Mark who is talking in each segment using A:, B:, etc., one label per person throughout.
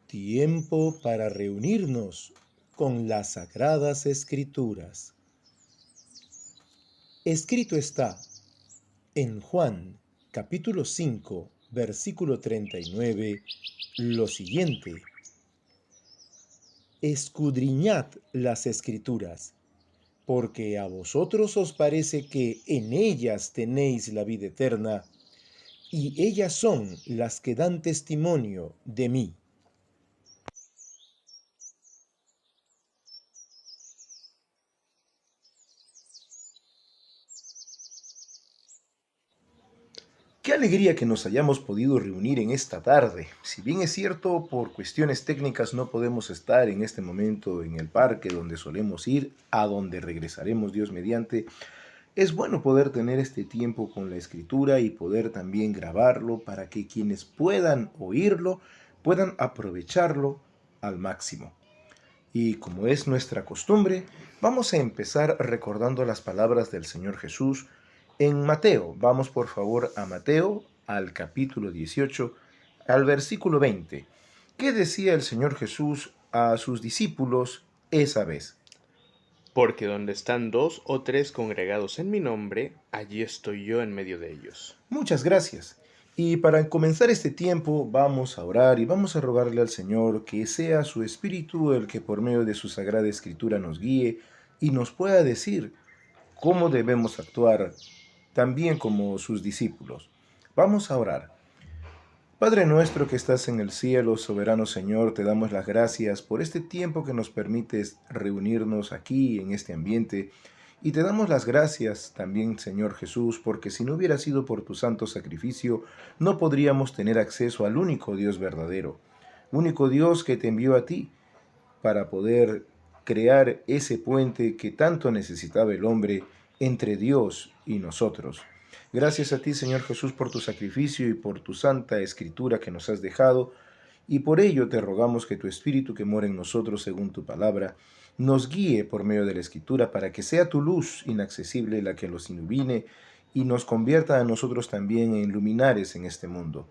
A: Tiempo para reunirnos con las Sagradas Escrituras. Escrito está en Juan, capítulo 5, versículo 39, lo siguiente: Escudriñad las Escrituras, porque a vosotros os parece que en ellas tenéis la vida eterna, y ellas son las que dan testimonio de mí. Qué alegría que nos hayamos podido reunir en esta tarde. Si bien es cierto, por cuestiones técnicas no podemos estar en este momento en el parque donde solemos ir, a donde regresaremos Dios mediante, es bueno poder tener este tiempo con la escritura y poder también grabarlo para que quienes puedan oírlo puedan aprovecharlo al máximo. Y como es nuestra costumbre, vamos a empezar recordando las palabras del Señor Jesús en Mateo. Vamos por favor a Mateo, al capítulo 18, al versículo 20. ¿Qué decía el Señor Jesús a sus discípulos esa vez?
B: Porque donde están 2 o 3 congregados en mi nombre, allí estoy yo en medio de ellos.
A: Muchas gracias. Y para comenzar este tiempo vamos a orar y vamos a rogarle al Señor que sea su Espíritu el que por medio de su Sagrada Escritura nos guíe y nos pueda decir cómo debemos actuar también como sus discípulos. Vamos a orar. Padre nuestro que estás en el cielo, soberano Señor, te damos las gracias por este tiempo que nos permites reunirnos aquí en este ambiente. Y te damos las gracias también, Señor Jesús, porque si no hubiera sido por tu santo sacrificio, no podríamos tener acceso al único Dios verdadero, único Dios que te envió a ti para poder crear ese puente que tanto necesitaba el hombre entre Dios y nosotros. Gracias a ti, Señor Jesús, por tu sacrificio y por tu santa escritura que nos has dejado, y por ello te rogamos que tu Espíritu que mora en nosotros según tu palabra, nos guíe por medio de la Escritura para que sea tu luz inaccesible la que los ilumine y nos convierta a nosotros también en luminares en este mundo.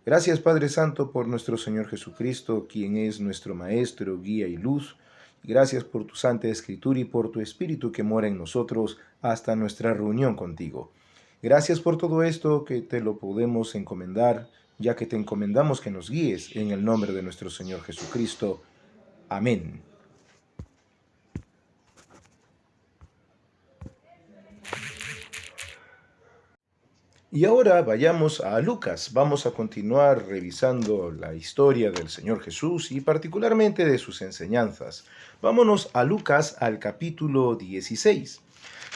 A: Gracias, Padre Santo, por nuestro Señor Jesucristo, quien es nuestro Maestro, guía y luz. Gracias por tu Santa Escritura y por tu Espíritu que mora en nosotros hasta nuestra reunión contigo. Gracias por todo esto que te lo podemos encomendar, ya que te encomendamos que nos guíes en el nombre de nuestro Señor Jesucristo. Amén. Y ahora vayamos a Lucas. Vamos a continuar revisando la historia del Señor Jesús y particularmente de sus enseñanzas. Vámonos a Lucas al capítulo 16.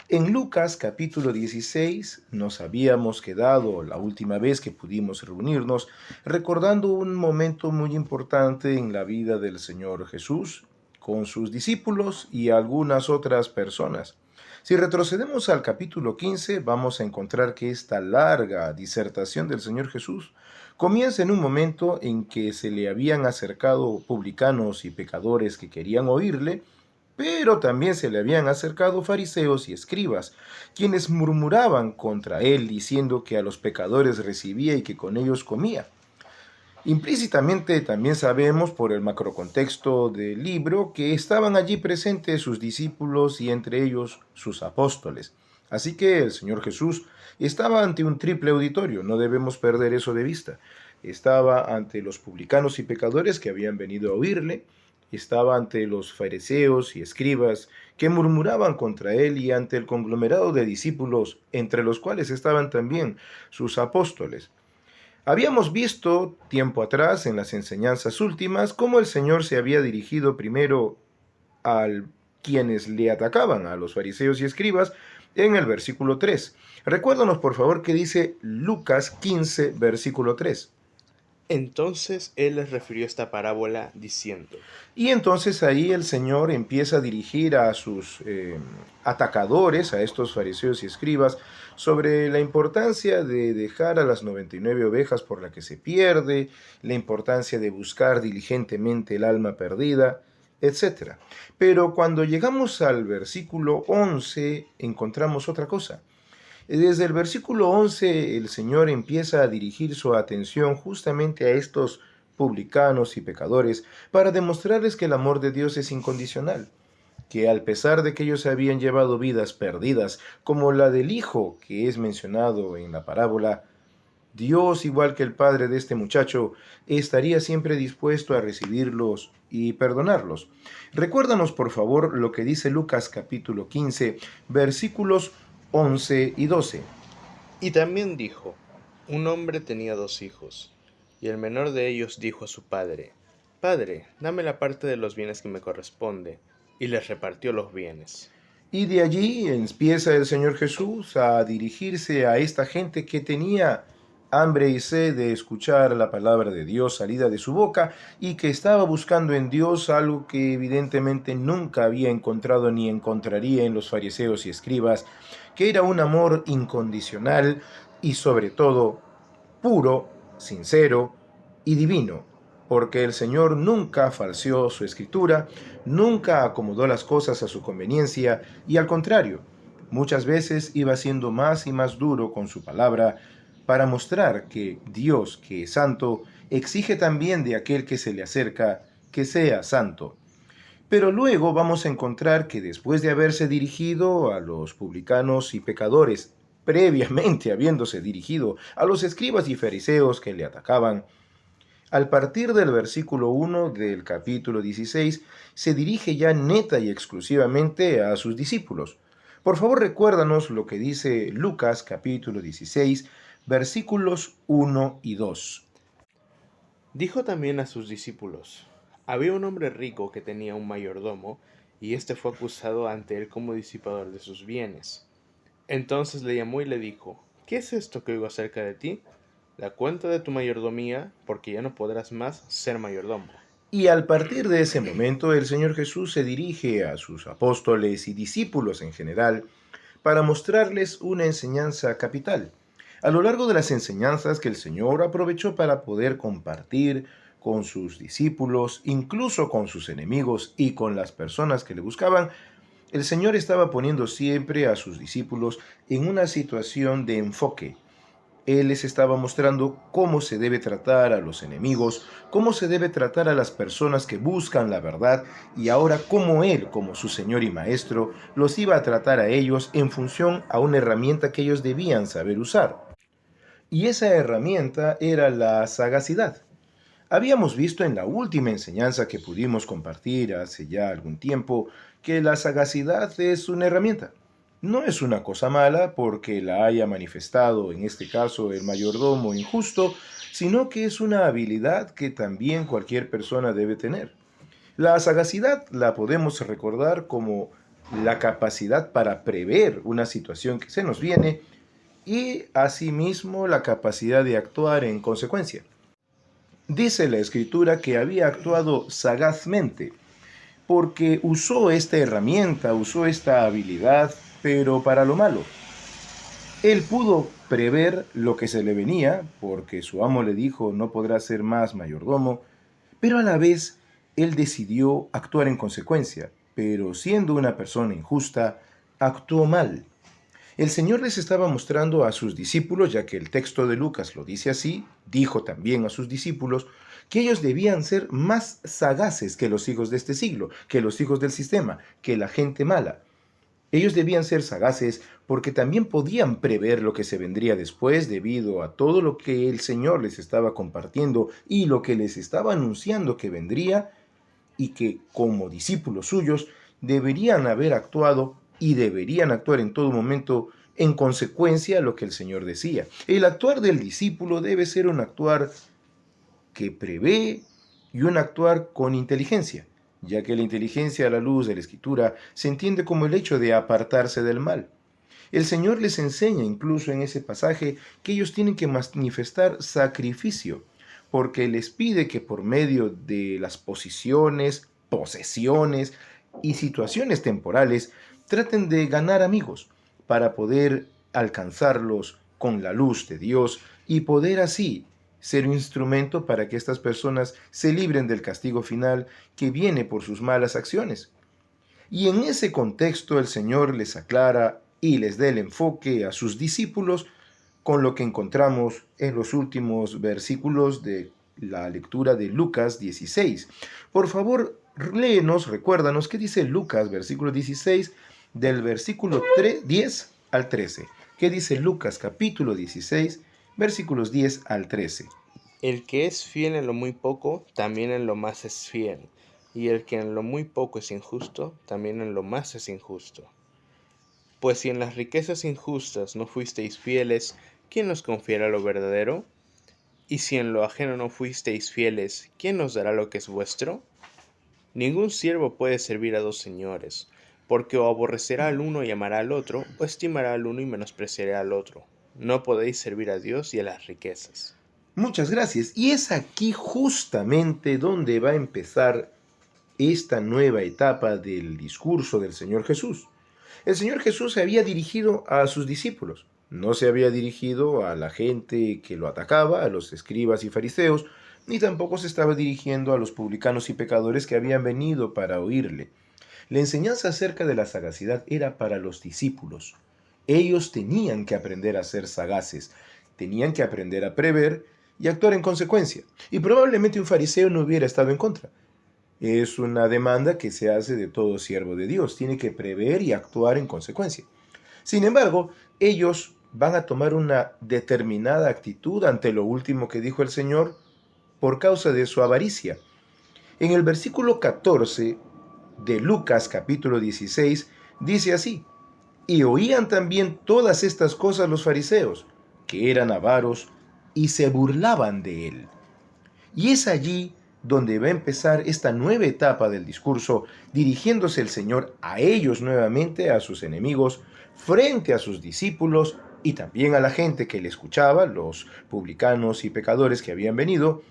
A: En Lucas capítulo 16 nos habíamos quedado la última vez que pudimos reunirnos recordando un momento muy importante en la vida del Señor Jesús con sus discípulos y algunas otras personas. Si retrocedemos al capítulo 15, vamos a encontrar que esta larga disertación del Señor Jesús comienza en un momento en que se le habían acercado publicanos y pecadores que querían oírle, pero también se le habían acercado fariseos y escribas, quienes murmuraban contra él, diciendo que a los pecadores recibía y que con ellos comía. Implícitamente también sabemos por el macrocontexto del libro que estaban allí presentes sus discípulos y entre ellos sus apóstoles. Así que el Señor Jesús estaba ante un triple auditorio, no debemos perder eso de vista. Estaba ante los publicanos y pecadores que habían venido a oírle, estaba ante los fariseos y escribas que murmuraban contra él y ante el conglomerado de discípulos, entre los cuales estaban también sus apóstoles. Habíamos visto tiempo atrás en las enseñanzas últimas cómo el Señor se había dirigido primero a quienes le atacaban, a los fariseos y escribas, en el versículo 3. Recuérdanos por favor que dice Lucas 15, versículo 3.
B: Entonces él les refirió esta parábola diciendo:
A: Y entonces ahí el Señor empieza a dirigir a sus atacadores, a estos fariseos y escribas, sobre la importancia de dejar a las 99 ovejas por la que se pierde, la importancia de buscar diligentemente el alma perdida, etc. Pero cuando llegamos al versículo 11 encontramos otra cosa. Desde el versículo 11 el Señor empieza a dirigir su atención justamente a estos publicanos y pecadores para demostrarles que el amor de Dios es incondicional, que a pesar de que ellos habían llevado vidas perdidas, como la del hijo que es mencionado en la parábola, Dios, igual que el padre de este muchacho, estaría siempre dispuesto a recibirlos y perdonarlos. Recuérdanos, por favor, lo que dice Lucas capítulo 15, versículos 11 y 12.
B: Y también dijo, un hombre tenía 2 hijos, y el menor de ellos dijo a su padre, Padre, dame la parte de los bienes que me corresponde, y les repartió los bienes.
A: Y de allí empieza el Señor Jesús a dirigirse a esta gente que tenía hambre y sed de escuchar la palabra de Dios salida de su boca y que estaba buscando en Dios algo que evidentemente nunca había encontrado ni encontraría en los fariseos y escribas, que era un amor incondicional y sobre todo puro, sincero y divino, porque el Señor nunca falseó su escritura, nunca acomodó las cosas a su conveniencia y al contrario, muchas veces iba siendo más y más duro con su palabra para mostrar que Dios, que es santo, exige también de aquel que se le acerca que sea santo. Pero luego vamos a encontrar que después de haberse dirigido a los publicanos y pecadores, previamente habiéndose dirigido a los escribas y fariseos que le atacaban, al partir del versículo 1 del capítulo 16, se dirige ya neta y exclusivamente a sus discípulos. Por favor, recuérdanos lo que dice Lucas capítulo 16, versículos 1 y 2.
B: Dijo también a sus discípulos, había un hombre rico que tenía un mayordomo, y éste fue acusado ante él como disipador de sus bienes. Entonces le llamó y le dijo, ¿qué es esto que oigo acerca de ti? Da cuenta de tu mayordomía, porque ya no podrás más ser mayordomo.
A: Y al partir de ese momento el Señor Jesús se dirige a sus apóstoles y discípulos en general para mostrarles una enseñanza capital. A lo largo de las enseñanzas que el Señor aprovechó para poder compartir con sus discípulos, incluso con sus enemigos y con las personas que le buscaban, el Señor estaba poniendo siempre a sus discípulos en una situación de enfoque. Él les estaba mostrando cómo se debe tratar a los enemigos, cómo se debe tratar a las personas que buscan la verdad y ahora cómo Él, como su Señor y Maestro, los iba a tratar a ellos en función a una herramienta que ellos debían saber usar. Y esa herramienta era la sagacidad. Habíamos visto en la última enseñanza que pudimos compartir hace ya algún tiempo que la sagacidad es una herramienta. No es una cosa mala porque la haya manifestado en este caso el mayordomo injusto, sino que es una habilidad que también cualquier persona debe tener. La sagacidad la podemos recordar como la capacidad para prever una situación que se nos viene y asimismo la capacidad de actuar en consecuencia. Dice la Escritura que había actuado sagazmente, porque usó esta herramienta, usó esta habilidad, pero para lo malo. Él pudo prever lo que se le venía, porque su amo le dijo no podrá ser más mayordomo, pero a la vez él decidió actuar en consecuencia, pero siendo una persona injusta, actuó mal. El Señor les estaba mostrando a sus discípulos, ya que el texto de Lucas lo dice así, dijo también a sus discípulos, que ellos debían ser más sagaces que los hijos de este siglo, que los hijos del sistema, que la gente mala. Ellos debían ser sagaces porque también podían prever lo que se vendría después debido a todo lo que el Señor les estaba compartiendo y lo que les estaba anunciando que vendría y que como discípulos suyos deberían haber actuado y deberían actuar en todo momento en consecuencia a lo que el Señor decía. El actuar del discípulo debe ser un actuar que prevé y un actuar con inteligencia, ya que la inteligencia a la luz de la Escritura se entiende como el hecho de apartarse del mal. El Señor les enseña incluso en ese pasaje que ellos tienen que manifestar sacrificio, porque les pide que por medio de las posiciones, posesiones y situaciones temporales traten de ganar amigos para poder alcanzarlos con la luz de Dios y poder así ser un instrumento para que estas personas se libren del castigo final que viene por sus malas acciones. Y en ese contexto el Señor les aclara y les dé el enfoque a sus discípulos con lo que encontramos en los últimos versículos de la lectura de Lucas 16. Por favor, léenos, recuérdanos qué dice Lucas, versículo 16, del versículo 10 al 13. ¿Qué dice Lucas, capítulo 16, versículos 10 al 13?
B: El que es fiel en lo muy poco, también en lo más es fiel. Y el que en lo muy poco es injusto, también en lo más es injusto. Pues si en las riquezas injustas no fuisteis fieles, ¿quién os confiará lo verdadero? Y si en lo ajeno no fuisteis fieles, ¿quién os dará lo que es vuestro? Ningún siervo puede servir a dos señores, porque o aborrecerá al uno y amará al otro, o estimará al uno y menospreciará al otro. No podéis servir a Dios y a las riquezas.
A: Muchas gracias. Y es aquí justamente donde va a empezar esta nueva etapa del discurso del Señor Jesús. El Señor Jesús se había dirigido a sus discípulos, no se había dirigido a la gente que lo atacaba, a los escribas y fariseos, ni tampoco se estaba dirigiendo a los publicanos y pecadores que habían venido para oírle. La enseñanza acerca de la sagacidad era para los discípulos. Ellos tenían que aprender a ser sagaces, tenían que aprender a prever y actuar en consecuencia. Y probablemente un fariseo no hubiera estado en contra. Es una demanda que se hace de todo siervo de Dios. Tiene que prever y actuar en consecuencia. Sin embargo, ellos van a tomar una determinada actitud ante lo último que dijo el Señor por causa de su avaricia. En el versículo 14 de Lucas capítulo 16 dice así: y oían también todas estas cosas los fariseos, que eran avaros, y se burlaban de él. Y es allí donde va a empezar esta nueva etapa del discurso, dirigiéndose el Señor a ellos nuevamente, a sus enemigos, frente a sus discípulos y también a la gente que le escuchaba, los publicanos y pecadores que habían venido,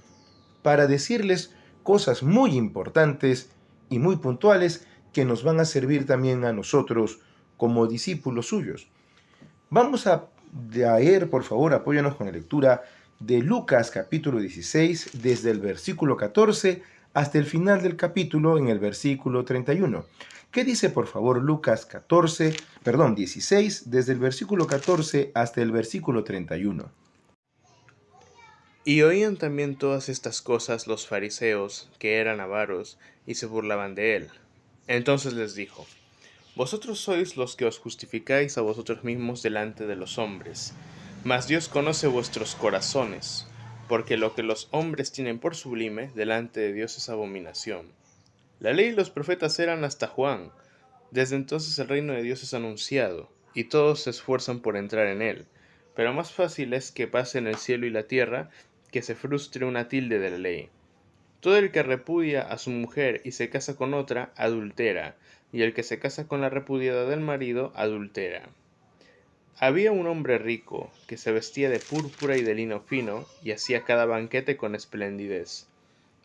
A: para decirles cosas muy importantes y muy puntuales que nos van a servir también a nosotros como discípulos suyos. Vamos a leer, por favor, apóyanos con la lectura de Lucas capítulo 16, desde el versículo 14 hasta el final del capítulo en el versículo 31. ¿Qué dice, por favor, Lucas 16, desde el versículo 14 hasta el versículo 31?
B: Y oían también todas estas cosas los fariseos, que eran avaros, y se burlaban de él. Entonces les dijo: vosotros sois los que os justificáis a vosotros mismos delante de los hombres, mas Dios conoce vuestros corazones, porque lo que los hombres tienen por sublime delante de Dios es abominación. La ley y los profetas eran hasta Juan. Desde entonces el reino de Dios es anunciado, y todos se esfuerzan por entrar en él. Pero más fácil es que pasen el cielo y la tierra, que se frustre una tilde de la ley. Todo el que repudia a su mujer y se casa con otra, adultera, y el que se casa con la repudiada del marido, adultera. Había un hombre rico, que se vestía de púrpura y de lino fino, y hacía cada banquete con esplendidez.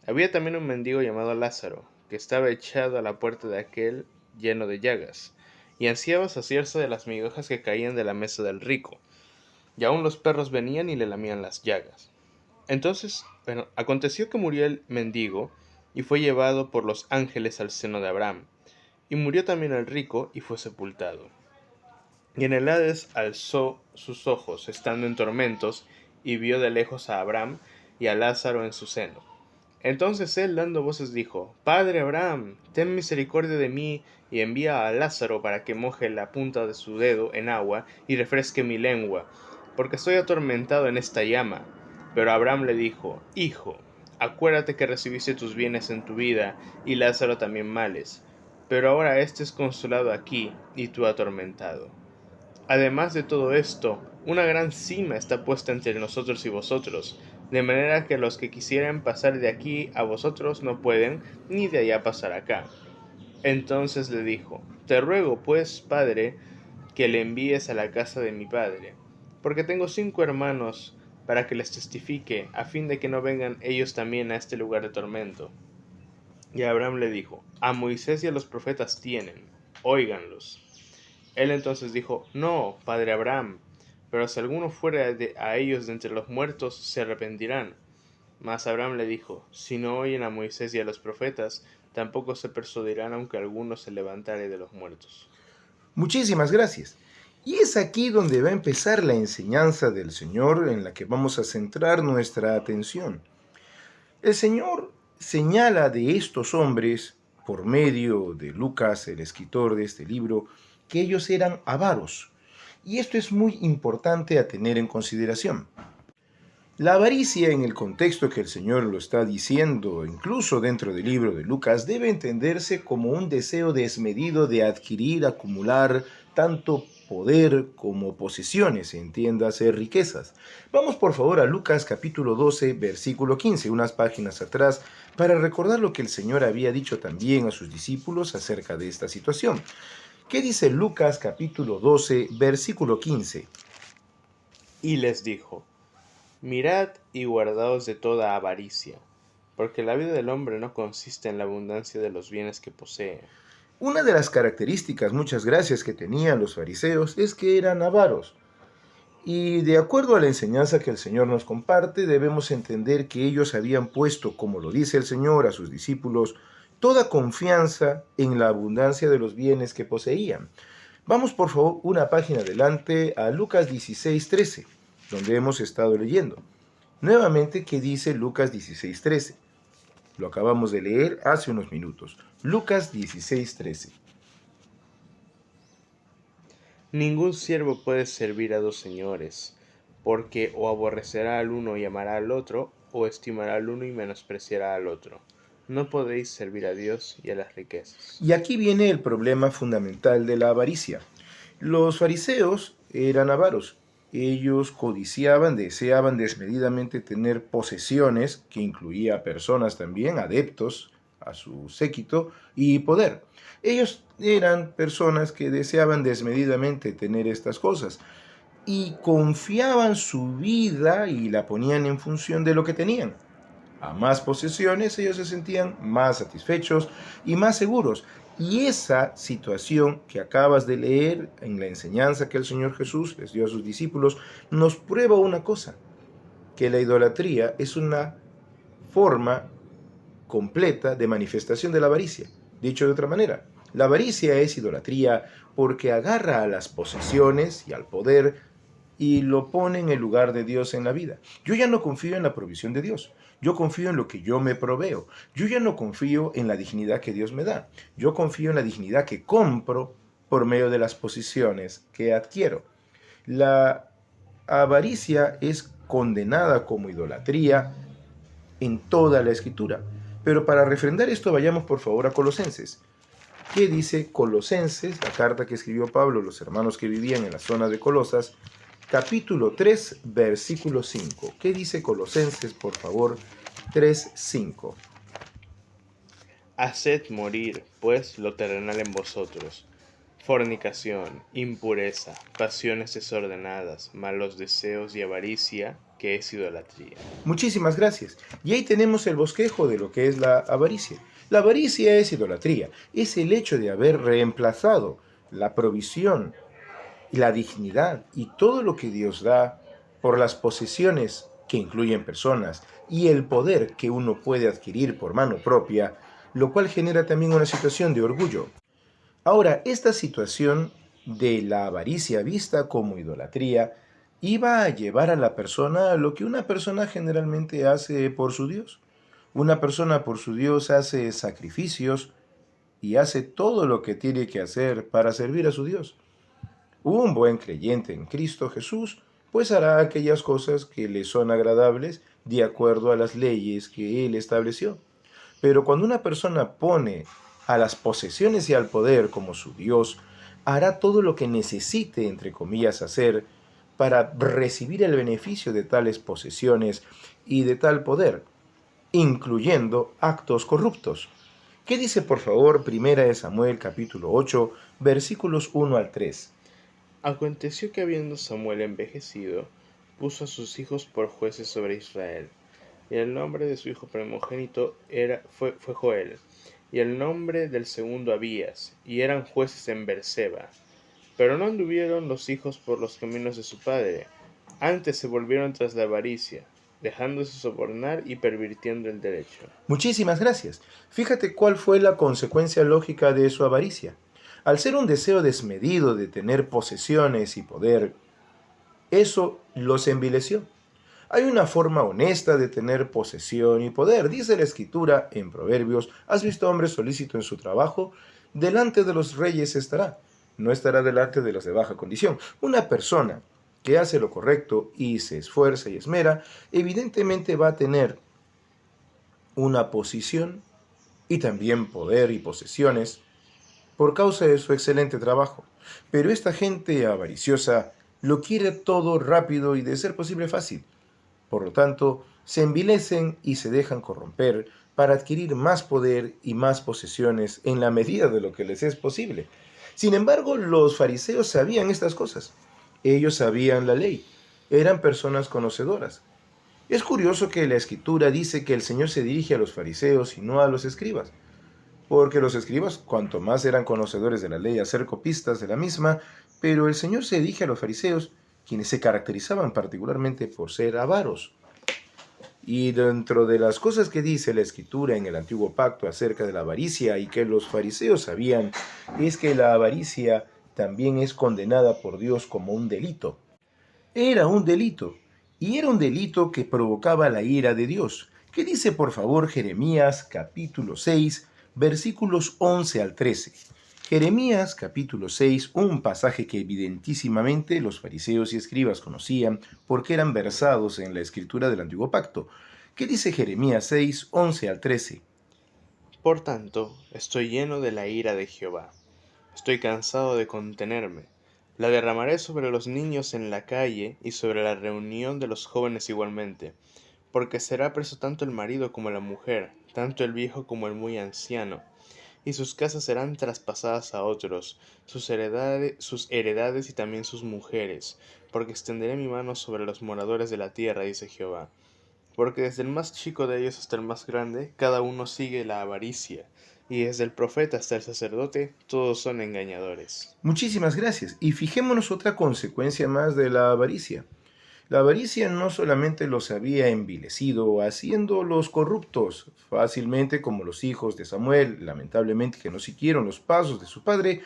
B: Había también un mendigo llamado Lázaro, que estaba echado a la puerta de aquel lleno de llagas, y ansiaba saciarse de las migajas que caían de la mesa del rico, y aun los perros venían y le lamían las llagas. Entonces, aconteció que murió el mendigo, y fue llevado por los ángeles al seno de Abraham. Y murió también el rico, y fue sepultado. Y en el Hades alzó sus ojos, estando en tormentos, y vio de lejos a Abraham y a Lázaro en su seno. Entonces él, dando voces, dijo: Padre Abraham, ten misericordia de mí, y envía a Lázaro para que moje la punta de su dedo en agua, y refresque mi lengua, porque estoy atormentado en esta llama. Pero Abraham le dijo: Hijo, acuérdate que recibiste tus bienes en tu vida, y Lázaro también males. Pero ahora éste es consolado aquí, y tú atormentado. Además de todo esto, una gran sima está puesta entre nosotros y vosotros, de manera que los que quisieran pasar de aquí a vosotros no pueden, ni de allá pasar acá. Entonces le dijo: Te ruego, pues, padre, que le envíes a la casa de mi padre, porque tengo 5 hermanos, para que les testifique, a fin de que no vengan ellos también a este lugar de tormento. Y Abraham le dijo: A Moisés y a los profetas tienen, óiganlos. Él entonces dijo: No, padre Abraham, pero si alguno fuera a ellos de entre los muertos, se arrepentirán. Mas Abraham le dijo: Si no oyen a Moisés y a los profetas, tampoco se persuadirán aunque alguno se levantare de los muertos.
A: Muchísimas gracias. Y es aquí donde va a empezar la enseñanza del Señor en la que vamos a centrar nuestra atención. El Señor señala de estos hombres, por medio de Lucas, el escritor de este libro, que ellos eran avaros. Y esto es muy importante a tener en consideración. La avaricia, en el contexto que el Señor lo está diciendo, incluso dentro del libro de Lucas, debe entenderse como un deseo desmedido de adquirir, acumular tanto poder como posesiones, entiéndase riquezas. Vamos por favor a Lucas capítulo 12, versículo 15, unas páginas atrás, para recordar lo que el Señor había dicho también a sus discípulos acerca de esta situación. ¿Qué dice Lucas capítulo 12, versículo 15?
B: Y les dijo: Mirad y guardaos de toda avaricia, porque la vida del hombre no consiste en la abundancia de los bienes que posee.
A: Una de las características, muchas gracias, que tenían los fariseos es que eran avaros. Y de acuerdo a la enseñanza que el Señor nos comparte, debemos entender que ellos habían puesto, como lo dice el Señor a sus discípulos, toda confianza en la abundancia de los bienes que poseían. Vamos por favor una página adelante a Lucas 16:13, donde hemos estado leyendo. Nuevamente, ¿qué dice Lucas 16:13? Lo acabamos de leer hace unos minutos. Lucas 16:13.
B: Ningún siervo puede servir a dos señores, porque o aborrecerá al uno y amará al otro, o estimará al uno y menospreciará al otro. No podéis servir a Dios y a las riquezas.
A: Y aquí viene el problema fundamental de la avaricia. Los fariseos eran avaros. Ellos codiciaban, deseaban desmedidamente tener posesiones, que incluía personas también, adeptos a su séquito, y poder. Ellos eran personas que deseaban desmedidamente tener estas cosas y confiaban su vida y la ponían en función de lo que tenían. A más posesiones, ellos se sentían más satisfechos y más seguros. Y esa situación que acabas de leer en la enseñanza que el Señor Jesús les dio a sus discípulos, nos prueba una cosa, que la idolatría es una forma completa de manifestación de la avaricia. Dicho de otra manera, la avaricia es idolatría porque agarra a las posesiones y al poder y lo pone en el lugar de Dios en la vida. Yo ya no confío en la provisión de Dios. Yo confío en lo que yo me proveo. Yo ya no confío en la dignidad que Dios me da. Yo confío en la dignidad que compro por medio de las posiciones que adquiero. La avaricia es condenada como idolatría en toda la Escritura. Pero para refrendar esto, vayamos por favor a Colosenses. ¿Qué dice Colosenses, la carta que escribió Pablo a los hermanos que vivían en la zona de Colosas? Capítulo 3, versículo 5. ¿Qué dice Colosenses, por favor? 3, 5.
B: Haced morir, pues, lo terrenal en vosotros: fornicación, impureza, pasiones desordenadas, malos deseos y avaricia, que es idolatría.
A: Muchísimas gracias. Y ahí tenemos el bosquejo de lo que es la avaricia. La avaricia es idolatría. Es el hecho de haber reemplazado la provisión y la dignidad y todo lo que Dios da por las posesiones que incluyen personas y el poder que uno puede adquirir por mano propia, lo cual genera también una situación de orgullo. Ahora, esta situación de la avaricia vista como idolatría iba a llevar a la persona a lo que una persona generalmente hace por su Dios. Una persona por su Dios hace sacrificios y hace todo lo que tiene que hacer para servir a su Dios. Un buen creyente en Cristo Jesús, pues hará aquellas cosas que le son agradables de acuerdo a las leyes que Él estableció. Pero cuando una persona pone a las posesiones y al poder como su Dios, hará todo lo que necesite, entre comillas, hacer para recibir el beneficio de tales posesiones y de tal poder, incluyendo actos corruptos. ¿Qué dice, por favor, 1 Samuel capítulo 8, versículos 1 al 3?
B: Aconteció que habiendo Samuel envejecido, puso a sus hijos por jueces sobre Israel. Y el nombre de su hijo primogénito fue Joel, y el nombre del segundo Abías, y eran jueces en Beerseba. Pero no anduvieron los hijos por los caminos de su padre, antes se volvieron tras la avaricia, dejándose sobornar y pervirtiendo el derecho.
A: Muchísimas gracias. Fíjate cuál fue la consecuencia lógica de su avaricia. Al ser un deseo desmedido de tener posesiones y poder, eso los envileció. Hay una forma honesta de tener posesión y poder. Dice la Escritura en Proverbios: ¿has visto hombre solícito en su trabajo? Delante de los reyes estará, no estará delante de los de baja condición. Una persona que hace lo correcto y se esfuerza y esmera, evidentemente va a tener una posición y también poder y posesiones por causa de su excelente trabajo. Pero esta gente avariciosa lo quiere todo rápido y de ser posible fácil. Por lo tanto, se envilecen y se dejan corromper para adquirir más poder y más posesiones en la medida de lo que les es posible. Sin embargo, los fariseos sabían estas cosas. Ellos sabían la ley. Eran personas conocedoras. Es curioso que la Escritura dice que el Señor se dirige a los fariseos y no a los escribas, porque los escribas, cuanto más eran conocedores de la ley, a ser copistas de la misma, pero el Señor se dirige a los fariseos, quienes se caracterizaban particularmente por ser avaros. Y dentro de las cosas que dice la Escritura en el Antiguo Pacto acerca de la avaricia y que los fariseos sabían, es que la avaricia también es condenada por Dios como un delito. Era un delito, y era un delito que provocaba la ira de Dios. ¿Qué dice, por favor, Jeremías capítulo 6, versículos 11 al 13? Jeremías capítulo 6, un pasaje que evidentísimamente los fariseos y escribas conocían porque eran versados en la escritura del Antiguo Pacto. ¿Qué dice Jeremías 6, 11 al 13?
B: Por tanto, estoy lleno de la ira de Jehová. Estoy cansado de contenerme. La derramaré sobre los niños en la calle y sobre la reunión de los jóvenes igualmente, porque será preso tanto el marido como la mujer, tanto el viejo como el muy anciano, y sus casas serán traspasadas a otros, sus heredades y también sus mujeres, porque extenderé mi mano sobre los moradores de la tierra, dice Jehová. Porque desde el más chico de ellos hasta el más grande, cada uno sigue la avaricia, y desde el profeta hasta el sacerdote, todos son engañadores.
A: Muchísimas gracias. Y fijémonos otra consecuencia más de la avaricia. La avaricia no solamente los había envilecido, haciéndolos corruptos fácilmente, como los hijos de Samuel, lamentablemente, que no siguieron los pasos de su padre,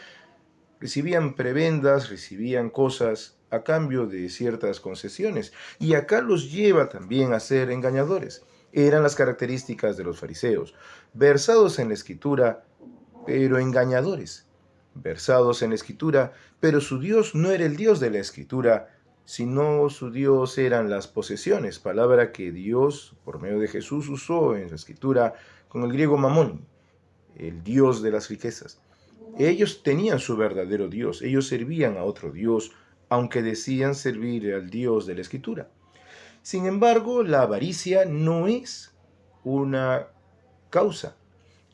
A: recibían prebendas, recibían cosas a cambio de ciertas concesiones. Y acá los lleva también a ser engañadores. Eran las características de los fariseos, versados en la Escritura, pero engañadores. Versados en la Escritura, pero su Dios no era el Dios de la Escritura, sino su Dios eran las posesiones, palabra que Dios, por medio de Jesús, usó en la Escritura con el griego mamón, el Dios de las riquezas. Ellos tenían su verdadero Dios, ellos servían a otro Dios, aunque decían servir al Dios de la Escritura. Sin embargo, la avaricia no es una causa.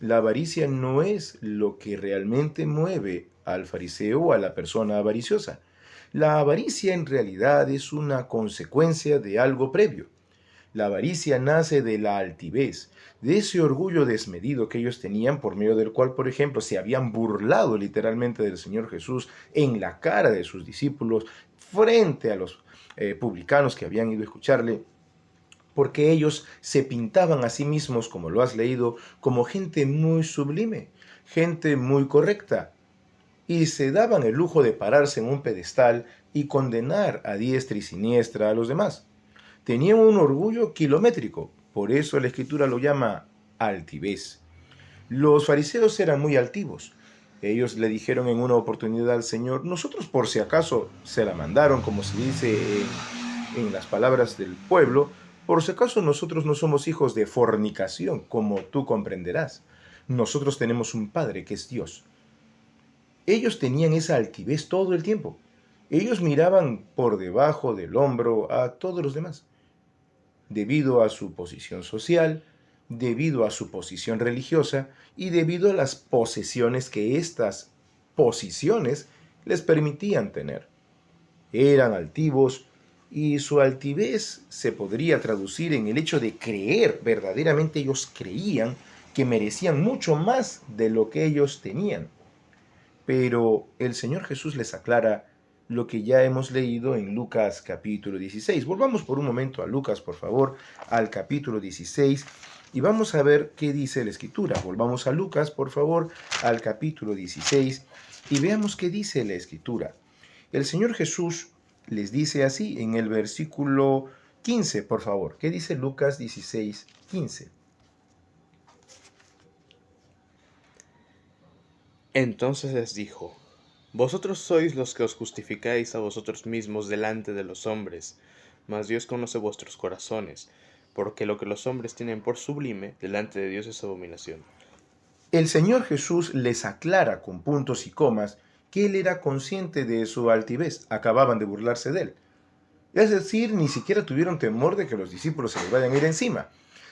A: La avaricia no es lo que realmente mueve al fariseo o a la persona avariciosa. La avaricia en realidad es una consecuencia de algo previo. La avaricia nace de la altivez, de ese orgullo desmedido que ellos tenían, por medio del cual, por ejemplo, se habían burlado literalmente del Señor Jesús en la cara de sus discípulos, frente a los publicanos que habían ido a escucharle, porque ellos se pintaban a sí mismos, como lo has leído, como gente muy sublime, gente muy correcta, y se daban el lujo de pararse en un pedestal y condenar a diestra y siniestra a los demás. Tenían un orgullo kilométrico, por eso la Escritura lo llama altivez. Los fariseos eran muy altivos. Ellos le dijeron en una oportunidad al Señor: nosotros por si acaso, se la mandaron, como se dice en las palabras del pueblo, por si acaso nosotros no somos hijos de fornicación, como tú comprenderás. Nosotros tenemos un Padre que es Dios. Ellos tenían esa altivez todo el tiempo. Ellos miraban por debajo del hombro a todos los demás, debido a su posición social, debido a su posición religiosa y debido a las posesiones que estas posiciones les permitían tener. Eran altivos y su altivez se podría traducir en el hecho de creer, verdaderamente ellos creían que merecían mucho más de lo que ellos tenían. Pero el Señor Jesús les aclara lo que ya hemos leído en Lucas capítulo 16. Volvamos por un momento a Lucas, por favor, al capítulo 16, y vamos a ver qué dice la Escritura. Volvamos a Lucas, por favor, al capítulo 16, Y veamos qué dice la Escritura. El Señor Jesús les dice así en el versículo 15, por favor. ¿Qué dice Lucas 16, 15?
B: Entonces les dijo: Vosotros sois los que os justificáis a vosotros mismos delante de los hombres, mas Dios conoce vuestros corazones, porque lo que los hombres tienen por sublime delante de Dios es abominación.
A: El Señor Jesús les aclara con puntos y comas que Él era consciente de su altivez. Acababan de burlarse de Él. Es decir, ni siquiera tuvieron temor de que los discípulos se les vayan a ir encima.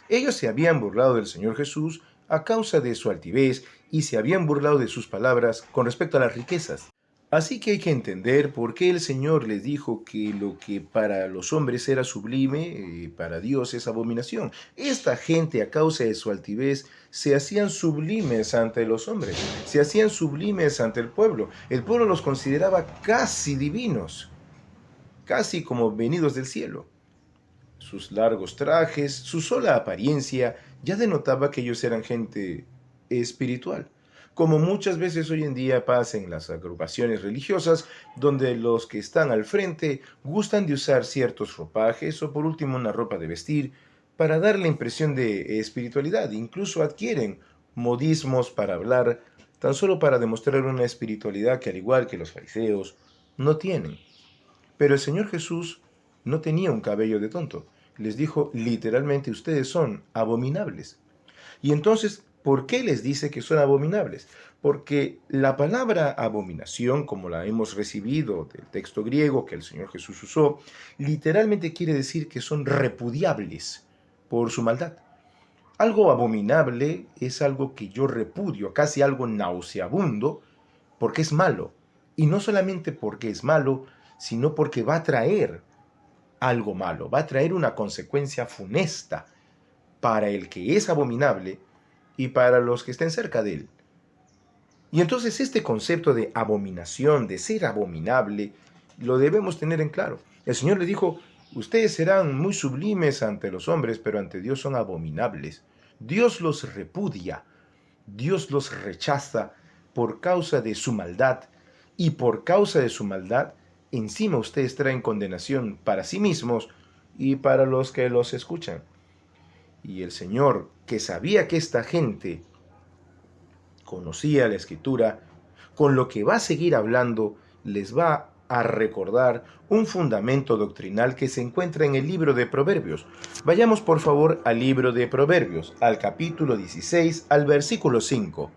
A: Ellos se habían burlado del Señor Jesús a causa de su altivez y se habían burlado de sus palabras con respecto a las riquezas. Así que hay que entender por qué el Señor les dijo que lo que para los hombres era sublime, para Dios es abominación. Esta gente, a causa de su altivez, se hacían sublimes ante los hombres, se hacían sublimes ante el pueblo. El pueblo los consideraba casi divinos, casi como venidos del cielo. Sus largos trajes, su sola apariencia, ya denotaba que ellos eran gente espiritual, como muchas veces hoy en día pasa en las agrupaciones religiosas, donde los que están al frente gustan de usar ciertos ropajes o por último una ropa de vestir para dar la impresión de espiritualidad. Incluso adquieren modismos para hablar, tan solo para demostrar una espiritualidad que, al igual que los fariseos, no tienen. Pero el Señor Jesús no tenía un cabello de tonto. Les dijo literalmente: ustedes son abominables. Y entonces, ¿por qué les dice que son abominables? Porque la palabra abominación, como la hemos recibido del texto griego que el Señor Jesús usó, literalmente quiere decir que son repudiables por su maldad. Algo abominable es algo que yo repudio, casi algo nauseabundo, porque es malo. Y no solamente porque es malo, sino porque va a traer algo malo, va a traer una consecuencia funesta para el que es abominable y para los que estén cerca de él. Y entonces este concepto de abominación, de ser abominable, lo debemos tener en claro. El Señor le dijo: ustedes serán muy sublimes ante los hombres, pero ante Dios son abominables. Dios los repudia, Dios los rechaza por causa de su maldad, y por causa de su maldad, encima ustedes traen condenación para sí mismos y para los que los escuchan. Y el Señor, que sabía que esta gente conocía la Escritura, con lo que va a seguir hablando, les va a recordar un fundamento doctrinal que se encuentra en el libro de Proverbios. Vayamos por favor al libro de Proverbios, al capítulo 16, al versículo 5.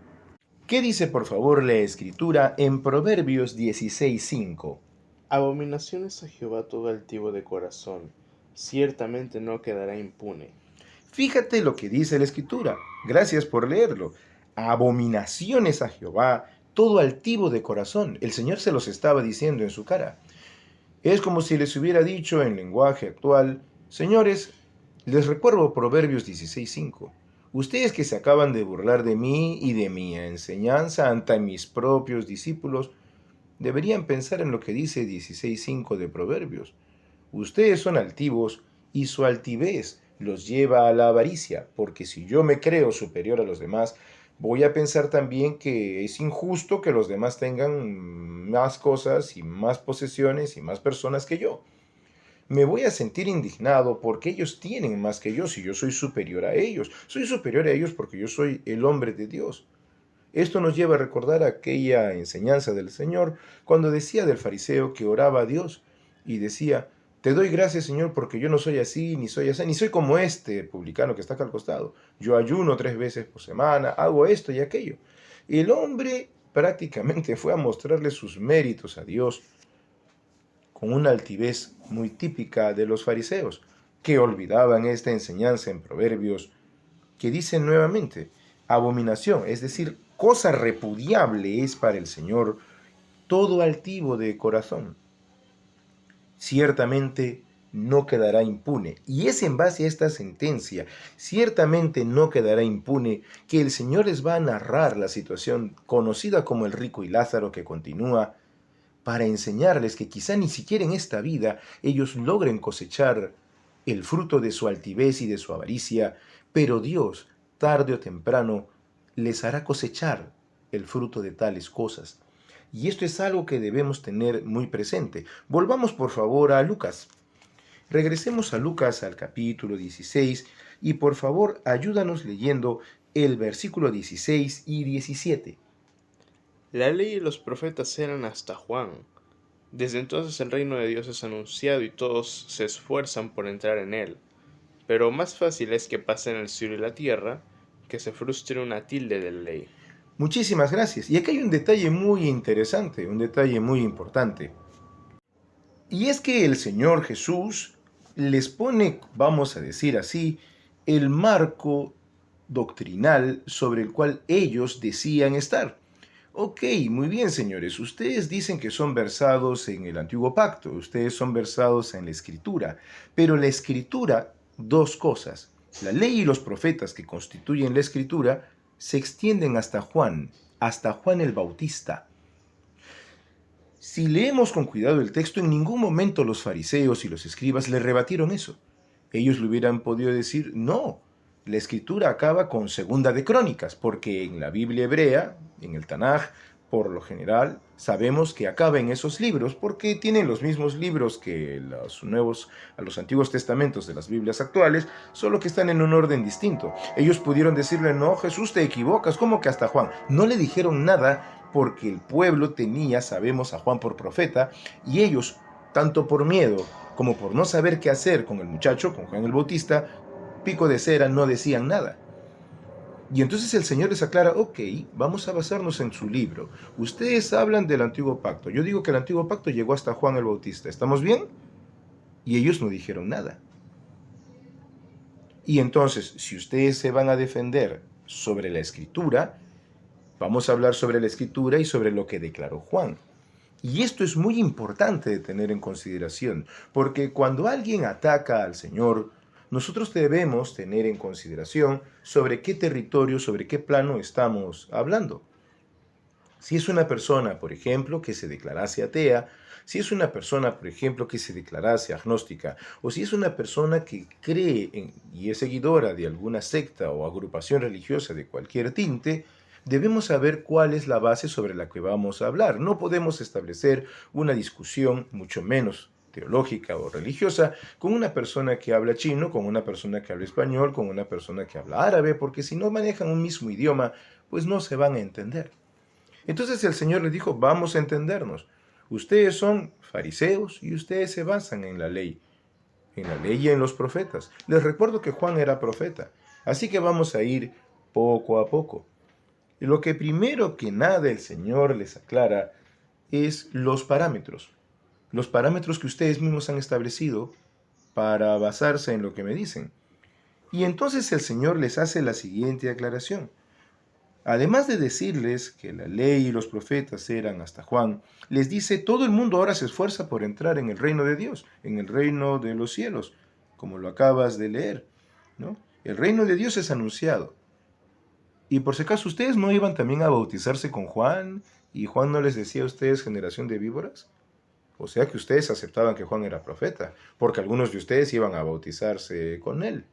A: ¿Qué dice por favor la Escritura en Proverbios 16, 5?
B: Abominación es a Jehová todo altivo de corazón, ciertamente no quedará impune.
A: Fíjate lo que dice la Escritura. Gracias por leerlo. Abominaciones a Jehová, todo altivo de corazón. El Señor se los estaba diciendo en su cara. Es como si les hubiera dicho en lenguaje actual: señores, les recuerdo Proverbios 16:5. Ustedes que se acaban de burlar de mí y de mi enseñanza ante mis propios discípulos, deberían pensar en lo que dice 16:5 de Proverbios. Ustedes son altivos y su altivez los lleva a la avaricia, porque si yo me creo superior a los demás, voy a pensar también que es injusto que los demás tengan más cosas y más posesiones y más personas que yo. Me voy a sentir indignado porque ellos tienen más que yo si yo soy superior a ellos. Soy superior a ellos porque yo soy el hombre de Dios. Esto nos lleva a recordar aquella enseñanza del Señor cuando decía del fariseo que oraba a Dios y decía: te doy gracias, Señor, porque yo no soy así, ni soy así, ni soy como este publicano que está acá al costado. Yo ayuno 3 veces por semana, hago esto y aquello. Y el hombre prácticamente fue a mostrarle sus méritos a Dios con una altivez muy típica de los fariseos, que olvidaban esta enseñanza en Proverbios, que dice nuevamente: abominación, es decir, cosa repudiable es para el Señor todo altivo de corazón. Ciertamente no quedará impune. Y es en base a esta sentencia, ciertamente no quedará impune, que el Señor les va a narrar la situación conocida como el rico y Lázaro, que continúa, para enseñarles que quizá ni siquiera en esta vida ellos logren cosechar el fruto de su altivez y de su avaricia, pero Dios, tarde o temprano, les hará cosechar el fruto de tales cosas. Y esto es algo que debemos tener muy presente. Volvamos por favor a Lucas. Regresemos a Lucas al capítulo 16 y por favor ayúdanos leyendo el versículo 16 y 17.
B: La ley y los profetas eran hasta Juan. Desde entonces el reino de Dios es anunciado y todos se esfuerzan por entrar en él. Pero más fácil es que pasen el cielo y la tierra, que se frustre una tilde de la ley.
A: Muchísimas gracias. Y aquí hay un detalle muy interesante, un detalle muy importante. Y es que el Señor Jesús les pone, vamos a decir así, el marco doctrinal sobre el cual ellos decían estar. Ok, muy bien, señores, ustedes dicen que son versados en el Antiguo Pacto, ustedes son versados en la Escritura, pero la Escritura, dos cosas, la ley y los profetas que constituyen la Escritura, se extienden hasta Juan el Bautista. Si leemos con cuidado el texto, en ningún momento los fariseos y los escribas le rebatieron eso. Ellos le hubieran podido decir, no, la escritura acaba con Segunda de Crónicas, porque en la Biblia hebrea, en el Tanaj, por lo general, sabemos que acaba en esos libros, porque tienen los mismos libros que los antiguos testamentos de las Biblias actuales, solo que están en un orden distinto. Ellos pudieron decirle, no, Jesús, te equivocas, ¿cómo que hasta Juan? No le dijeron nada porque el pueblo tenía, sabemos, a Juan por profeta, y ellos, tanto por miedo como por no saber qué hacer con el muchacho, con Juan el Bautista, pico de cera, no decían nada. Y entonces el Señor les aclara, ok, vamos a basarnos en su libro. Ustedes hablan del Antiguo Pacto. Yo digo que el Antiguo Pacto llegó hasta Juan el Bautista. ¿Estamos bien? Y ellos no dijeron nada. Y entonces, si ustedes se van a defender sobre la Escritura, vamos a hablar sobre la Escritura y sobre lo que declaró Juan. Y esto es muy importante de tener en consideración, porque cuando alguien ataca al Señor, nosotros debemos tener en consideración sobre qué territorio, sobre qué plano estamos hablando. Si es una persona, por ejemplo, que se declarase atea, si es una persona, por ejemplo, que se declarase agnóstica, o si es una persona que cree y es seguidora de alguna secta o agrupación religiosa de cualquier tinte, debemos saber cuál es la base sobre la que vamos a hablar. No podemos establecer una discusión, mucho menos teológica o religiosa, con una persona que habla chino, con una persona que habla español, con una persona que habla árabe, porque si no manejan un mismo idioma, pues no se van a entender. Entonces el Señor les dijo, vamos a entendernos. Ustedes son fariseos y ustedes se basan en la ley y en los profetas. Les recuerdo que Juan era profeta, así que vamos a ir poco a poco. Y lo que primero que nada el Señor les aclara es los parámetros que ustedes mismos han establecido para basarse en lo que me dicen. Y entonces el Señor les hace la siguiente aclaración. Además de decirles que la ley y los profetas eran hasta Juan, les dice, todo el mundo ahora se esfuerza por entrar en el reino de Dios, en el reino de los cielos, como lo acabas de leer, ¿no? El reino de Dios es anunciado. Y por si acaso, ¿ustedes no iban también a bautizarse con Juan? ¿Y Juan no les decía a ustedes generación de víboras? O sea que ustedes aceptaban que Juan era profeta, porque algunos de ustedes iban a bautizarse con él.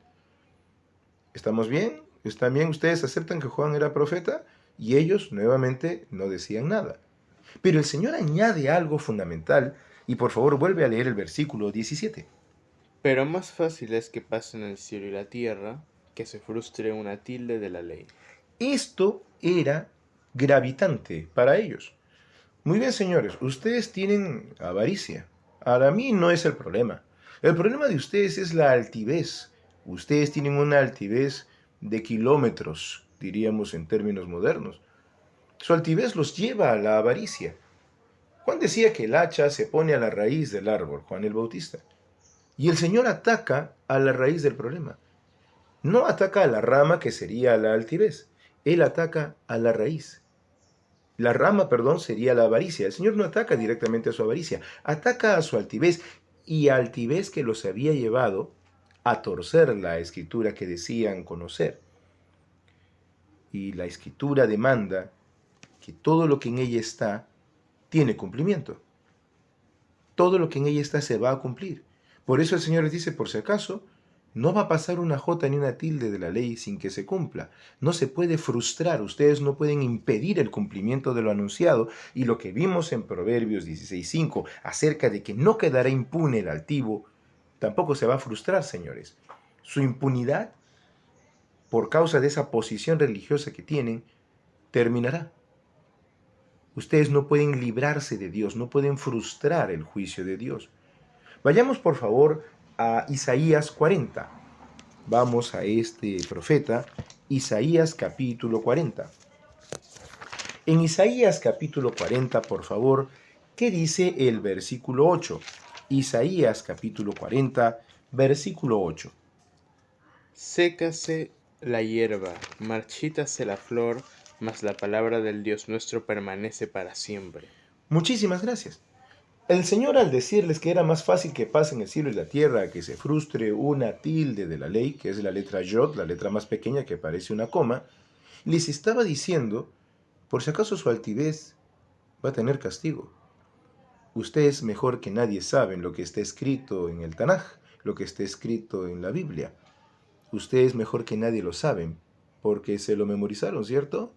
A: ¿Estamos bien? ¿Están bien? ¿Ustedes aceptan que Juan era profeta? Y ellos nuevamente no decían nada. Pero el Señor añade algo fundamental, y por favor vuelve a leer el versículo 17.
B: Pero más fácil es que pasen el cielo y la tierra, que se frustre una tilde de la ley.
A: Esto era gravitante para ellos. Muy bien, señores, ustedes tienen avaricia. Para mí no es el problema. El problema de ustedes es la altivez. Ustedes tienen una altivez de kilómetros, diríamos en términos modernos. Su altivez los lleva a la avaricia. Juan decía que el hacha se pone a la raíz del árbol, Juan el Bautista. Y el Señor ataca a la raíz del problema. No ataca a la rama, que sería la altivez. Él ataca a la raíz. La rama, sería la avaricia. El Señor no ataca directamente a su avaricia, ataca a su altivez, y altivez que los había llevado a torcer la escritura que decían conocer. Y la escritura demanda que todo lo que en ella está tiene cumplimiento. Todo lo que en ella está se va a cumplir. Por eso el Señor les dice, por si acaso, No va a pasar una jota ni una tilde de la ley sin que se cumpla. No se puede frustrar, ustedes no pueden impedir el cumplimiento de lo anunciado. Y lo que vimos en Proverbios 16:5 acerca de que no quedará impune el altivo, tampoco se va a frustrar, señores. Su impunidad, por causa de esa posición religiosa que tienen, terminará. Ustedes no pueden librarse de Dios, no pueden frustrar el juicio de Dios. Vayamos por favor a Isaías 40. Vamos a este profeta, Isaías capítulo 40. En Isaías capítulo 40, por favor, ¿qué dice el versículo 8? Isaías capítulo 40, versículo 8.
B: Sécase la hierba, marchítase la flor, mas la palabra del Dios nuestro permanece para siempre.
A: Muchísimas gracias. El Señor, al decirles que era más fácil que pasen el cielo y la tierra que se frustre una tilde de la ley, que es la letra Yod, la letra más pequeña que parece una coma, les estaba diciendo, por si acaso su altivez va a tener castigo. Ustedes mejor que nadie saben lo que está escrito en el Tanaj, lo que está escrito en la Biblia. Ustedes mejor que nadie lo saben, porque se lo memorizaron, ¿cierto?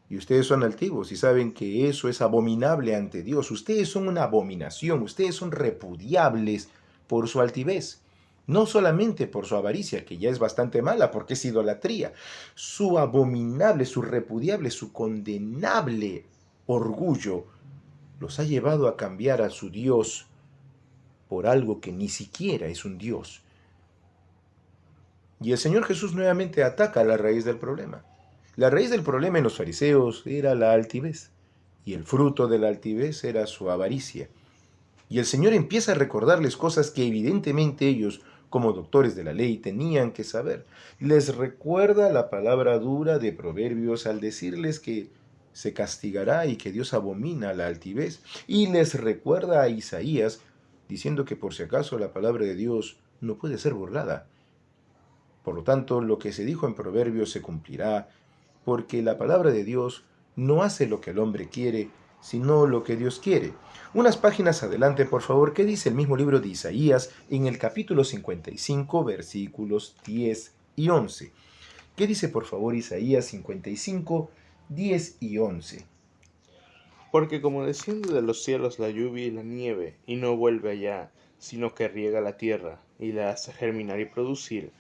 A: Y ustedes son altivos y saben que eso es abominable ante Dios. Ustedes son una abominación, ustedes son repudiables por su altivez. No solamente por su avaricia, que ya es bastante mala porque es idolatría. Su abominable, su repudiable, su condenable orgullo los ha llevado a cambiar a su Dios por algo que ni siquiera es un Dios. Y el Señor Jesús nuevamente ataca a la raíz del problema. La raíz del problema en los fariseos era la altivez, y el fruto de la altivez era su avaricia. Y el Señor empieza a recordarles cosas que evidentemente ellos, como doctores de la ley, tenían que saber. Les recuerda la palabra dura de Proverbios al decirles que se castigará y que Dios abomina la altivez. Y les recuerda a Isaías diciendo que por si acaso la palabra de Dios no puede ser burlada. Por lo tanto, lo que se dijo en Proverbios se cumplirá, porque la palabra de Dios no hace lo que el hombre quiere, sino lo que Dios quiere. Unas páginas adelante, por favor, ¿qué dice el mismo libro de Isaías en el capítulo 55, versículos 10 y 11? ¿Qué dice, por favor, Isaías 55, 10 y 11?
B: Porque como desciende de los cielos la lluvia y la nieve, y no vuelve allá, sino que riega la tierra, y la hace germinar y producir,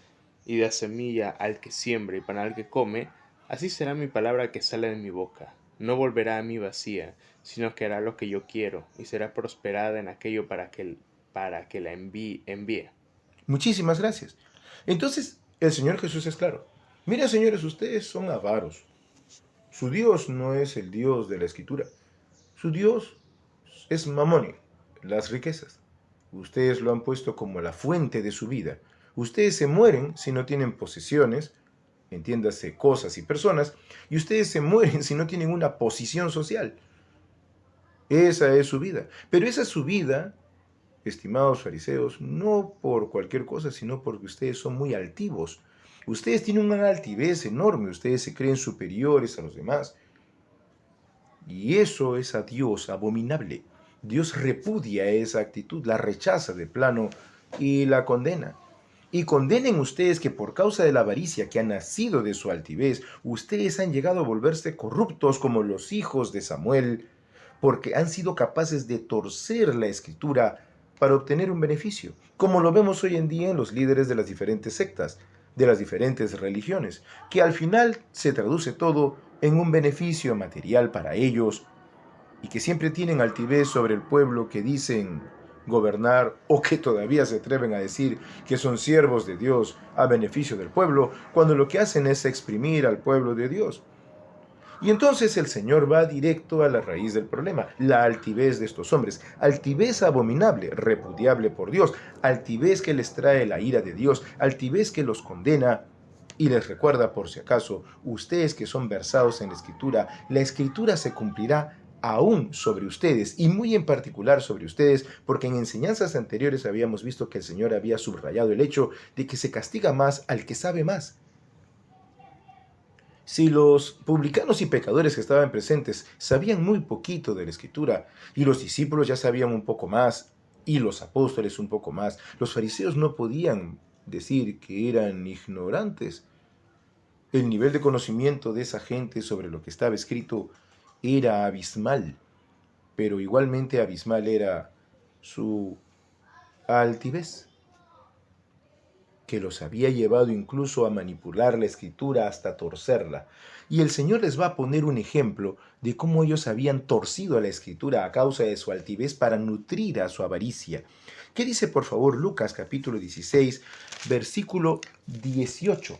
B: y da semilla al que siembra y pan al que come, así será mi palabra que sale de mi boca. No volverá a mí vacía, sino que hará lo que yo quiero, y será prosperada en aquello para que la envíe.
A: Muchísimas gracias. Entonces, el Señor Jesús es claro. Mira, señores, ustedes son avaros. Su Dios no es el Dios de la Escritura. Su Dios es Mamón, las riquezas. Ustedes lo han puesto como la fuente de su vida. Ustedes se mueren si no tienen posesiones, entiéndase, cosas y personas, y ustedes se mueren si no tienen una posición social. Esa es su vida. Pero esa es su vida, estimados fariseos, no por cualquier cosa, sino porque ustedes son muy altivos. Ustedes tienen una altivez enorme, ustedes se creen superiores a los demás. Y eso es a Dios abominable. Dios repudia esa actitud, la rechaza de plano y la condena. Y condenen ustedes que por causa de la avaricia que ha nacido de su altivez, ustedes han llegado a volverse corruptos como los hijos de Samuel, porque han sido capaces de torcer la escritura para obtener un beneficio, como lo vemos hoy en día en los líderes de las diferentes sectas, de las diferentes religiones, que al final se traduce todo en un beneficio material para ellos, y que siempre tienen altivez sobre el pueblo que dicen gobernar o que todavía se atreven a decir que son siervos de Dios a beneficio del pueblo, cuando lo que hacen es exprimir al pueblo de Dios. Y entonces el Señor va directo a la raíz del problema, la altivez de estos hombres, altivez abominable, repudiable por Dios, altivez que les trae la ira de Dios, altivez que los condena. Y les recuerda, por si acaso, ustedes que son versados en la Escritura se cumplirá aún sobre ustedes, y muy en particular sobre ustedes, porque en enseñanzas anteriores habíamos visto que el Señor había subrayado el hecho de que se castiga más al que sabe más. Si los publicanos y pecadores que estaban presentes sabían muy poquito de la Escritura, y los discípulos ya sabían un poco más, y los apóstoles un poco más, los fariseos no podían decir que eran ignorantes. El nivel de conocimiento de esa gente sobre lo que estaba escrito era abismal, pero igualmente abismal era su altivez, que los había llevado incluso a manipular la escritura hasta torcerla. Y el Señor les va a poner un ejemplo de cómo ellos habían torcido la escritura a causa de su altivez para nutrir a su avaricia. ¿Qué dice por favor Lucas capítulo 16, versículo 18?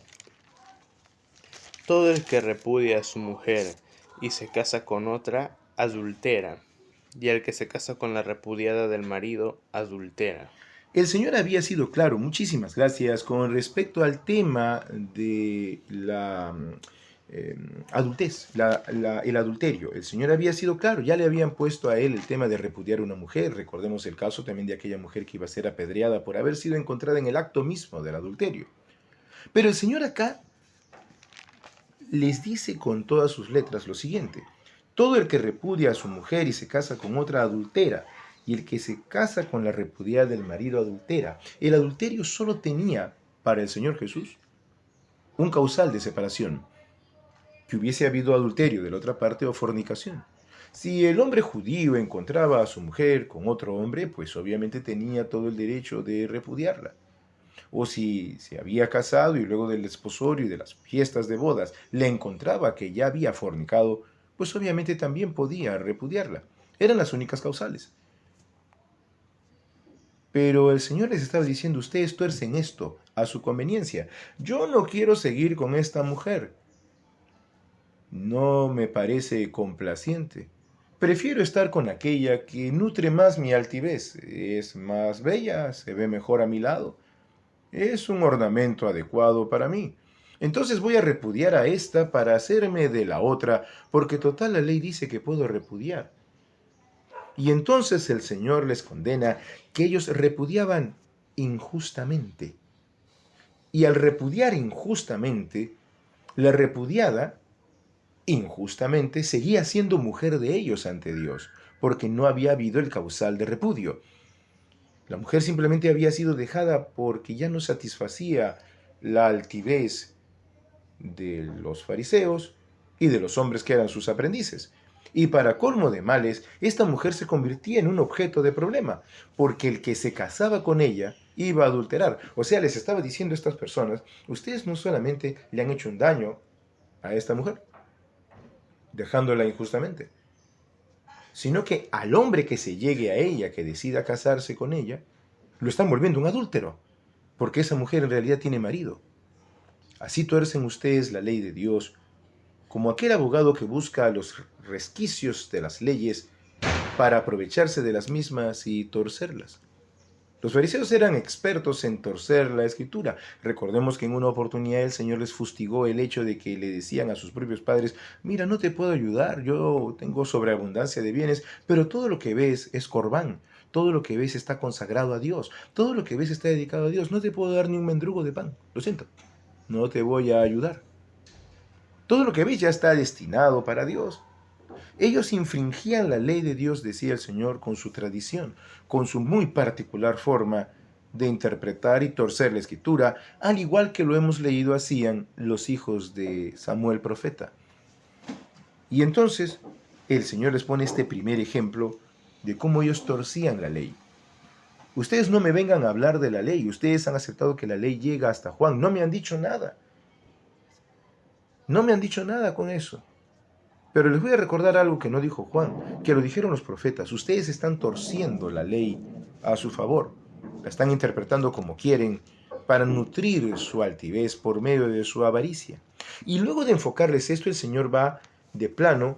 B: Todo el que repudia a su mujer y se casa con otra, adultera, y el que se casa con la repudiada del marido, adultera.
A: El Señor había sido claro, muchísimas gracias, con respecto al tema de la adultez, el adulterio. El Señor había sido claro, ya le habían puesto a él el tema de repudiar a una mujer. Recordemos el caso también de aquella mujer que iba a ser apedreada por haber sido encontrada en el acto mismo del adulterio. Pero el Señor acá les dice con todas sus letras lo siguiente: todo el que repudia a su mujer y se casa con otra adultera, y el que se casa con la repudiada del marido adultera. El adulterio solo tenía para el Señor Jesús un causal de separación: que hubiese habido adulterio de la otra parte o fornicación. Si el hombre judío encontraba a su mujer con otro hombre, pues obviamente tenía todo el derecho de repudiarla. O si se había casado y luego del desposorio y de las fiestas de bodas le encontraba que ya había fornicado, pues obviamente también podía repudiarla. Eran las únicas causales. Pero el Señor les estaba diciendo: ustedes tuercen esto a su conveniencia. Yo no quiero seguir con esta mujer. No me parece complaciente. Prefiero estar con aquella que nutre más mi altivez. Es más bella, se ve mejor a mi lado. Es un ornamento adecuado para mí. Entonces voy a repudiar a esta para hacerme de la otra, porque total la ley dice que puedo repudiar. Y entonces el Señor les condena que ellos repudiaban injustamente. Y al repudiar injustamente, la repudiada injustamente seguía siendo mujer de ellos ante Dios, porque no había habido el causal de repudio. La mujer simplemente había sido dejada porque ya no satisfacía la altivez de los fariseos y de los hombres que eran sus aprendices. Y para colmo de males, esta mujer se convertía en un objeto de problema, porque el que se casaba con ella iba a adulterar. O sea, les estaba diciendo a estas personas: ustedes no solamente le han hecho un daño a esta mujer, dejándola injustamente, sino que al hombre que se llegue a ella, que decida casarse con ella, lo están volviendo un adúltero, porque esa mujer en realidad tiene marido. Así tuercen ustedes la ley de Dios, como aquel abogado que busca los resquicios de las leyes para aprovecharse de las mismas y torcerlas. Los fariseos eran expertos en torcer la escritura. Recordemos que en una oportunidad el Señor les fustigó el hecho de que le decían a sus propios padres: mira, no te puedo ayudar, yo tengo sobreabundancia de bienes, pero todo lo que ves es corbán, todo lo que ves está consagrado a Dios, todo lo que ves está dedicado a Dios, no te puedo dar ni un mendrugo de pan, lo siento, no te voy a ayudar. Todo lo que ves ya está destinado para Dios. Ellos infringían la ley de Dios, decía el Señor, con su tradición, con su muy particular forma de interpretar y torcer la escritura, al igual que lo hemos leído hacían los hijos de Samuel profeta. Y entonces el Señor les pone este primer ejemplo de cómo ellos torcían la ley. Ustedes no me vengan a hablar de la ley, ustedes han aceptado que la ley llega hasta Juan, no me han dicho nada. No me han dicho nada con eso. Pero les voy a recordar algo que no dijo Juan, que lo dijeron los profetas. Ustedes están torciendo la ley a su favor. La están interpretando como quieren para nutrir su altivez por medio de su avaricia. Y luego de enfocarles esto, el Señor va de plano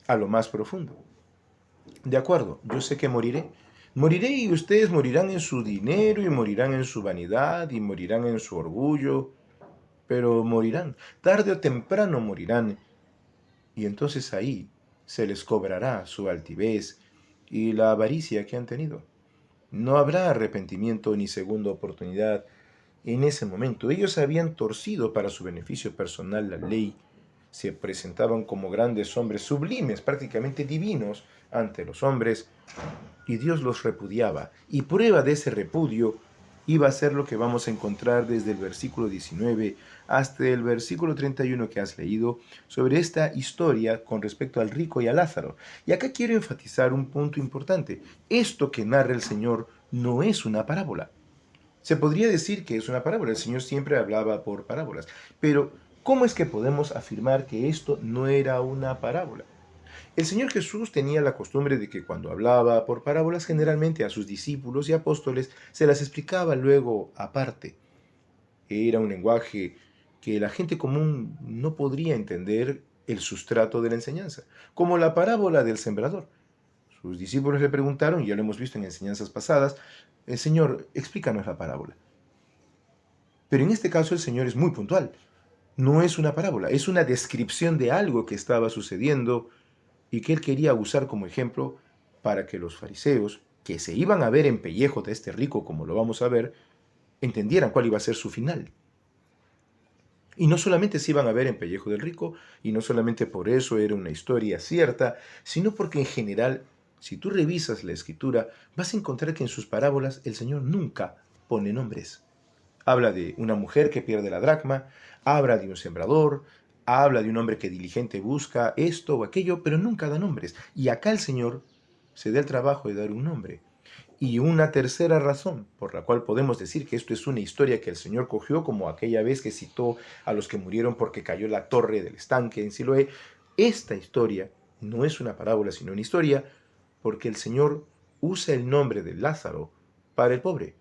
A: a lo más profundo. De acuerdo, yo sé que moriré. Moriré y ustedes morirán en su dinero y morirán en su vanidad y morirán en su orgullo. Pero morirán, tarde o temprano morirán. Y entonces ahí se les cobrará su altivez y la avaricia que han tenido. No habrá arrepentimiento ni segunda oportunidad en ese momento. Ellos habían torcido para su beneficio personal la ley. Se presentaban como grandes hombres sublimes, prácticamente divinos ante los hombres, y Dios los repudiaba. Y prueba de ese repudio iba a ser lo que vamos a encontrar desde el versículo 19 hasta el versículo 31 que has leído sobre esta historia con respecto al rico y a Lázaro. Y acá quiero enfatizar un punto importante. Esto que narra el Señor no es una parábola. Se podría decir que es una parábola. El Señor siempre hablaba por parábolas. Pero, ¿cómo es que podemos afirmar que esto no era una parábola? El Señor Jesús tenía la costumbre de que cuando hablaba por parábolas, generalmente a sus discípulos y apóstoles se las explicaba luego aparte. Era un lenguaje que la gente común no podría entender el sustrato de la enseñanza, como la parábola del sembrador. Sus discípulos le preguntaron, y ya lo hemos visto en enseñanzas pasadas, Señor, explícanos la parábola. Pero en este caso el Señor es muy puntual. No es una parábola, es una descripción de algo que estaba sucediendo y que él quería usar como ejemplo para que los fariseos, que se iban a ver en pellejo de este rico, como lo vamos a ver, entendieran cuál iba a ser su final. Y no solamente se iban a ver en pellejo del rico, y no solamente por eso era una historia cierta, sino porque en general, si tú revisas la escritura, vas a encontrar que en sus parábolas el Señor nunca pone nombres. Habla de una mujer que pierde la dracma, habla de un sembrador, habla de un hombre que diligente busca esto o aquello, pero nunca da nombres. Y acá el Señor se da el trabajo de dar un nombre. Y una tercera razón por la cual podemos decir que esto es una historia que el Señor cogió, como aquella vez que citó a los que murieron porque cayó la torre del estanque en Siloé. Esta historia no es una parábola, sino una historia porque el Señor usa el nombre de Lázaro para el pobre.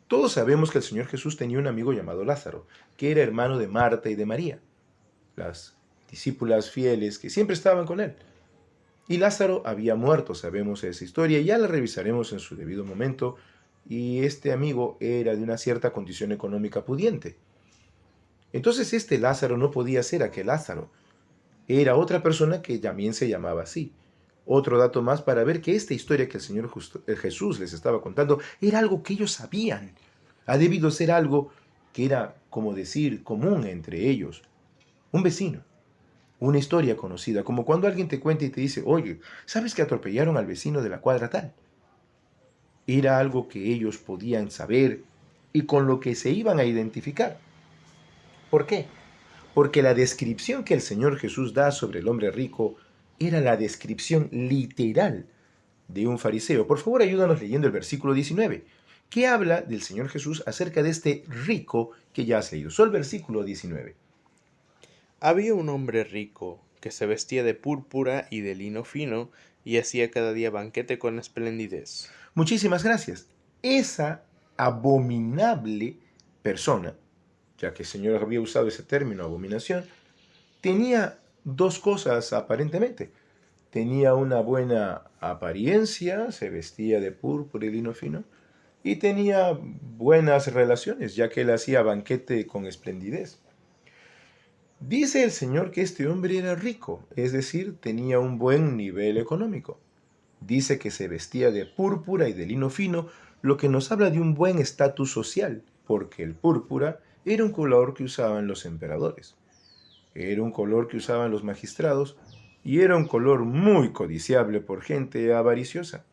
A: Todos sabemos que el Señor Jesús tenía un amigo llamado Lázaro, que era hermano de Marta y de María, las discípulas fieles que siempre estaban con él. Y Lázaro había muerto, sabemos esa historia, y ya la revisaremos en su debido momento, y este amigo era de una cierta condición económica pudiente. Entonces este Lázaro no podía ser aquel Lázaro, era otra persona que también se llamaba así. Otro dato más para ver que esta historia que el Señor Jesús les estaba contando era algo que ellos sabían. Ha debido ser algo que era, como decir, común entre ellos. Un vecino, una historia conocida, como cuando alguien te cuenta y te dice, oye, ¿sabes que atropellaron al vecino de la cuadra tal? Era algo que ellos podían saber y con lo que se iban a identificar. ¿Por qué? Porque la descripción que el Señor Jesús da sobre el hombre rico era la descripción literal de un fariseo. Por favor, ayúdanos leyendo el versículo 19, que habla del Señor Jesús acerca de este rico que ya has leído. Solo el versículo 19.
B: Había un hombre rico que se vestía de púrpura y de lino fino y hacía cada día banquete con esplendidez.
A: Muchísimas gracias. Esa abominable persona, ya que el Señor había usado ese término, abominación, tenía dos cosas aparentemente. Tenía una buena apariencia, se vestía de púrpura y lino fino, y tenía buenas relaciones, ya que él hacía banquete con esplendidez. Dice el Señor que este hombre era rico, es decir, tenía un buen nivel económico. Dice que se vestía de púrpura y de lino fino, lo que nos habla de un buen estatus social, porque el púrpura era un color que usaban los emperadores, era un color que usaban los magistrados y era un color muy codiciable por gente avariciosa.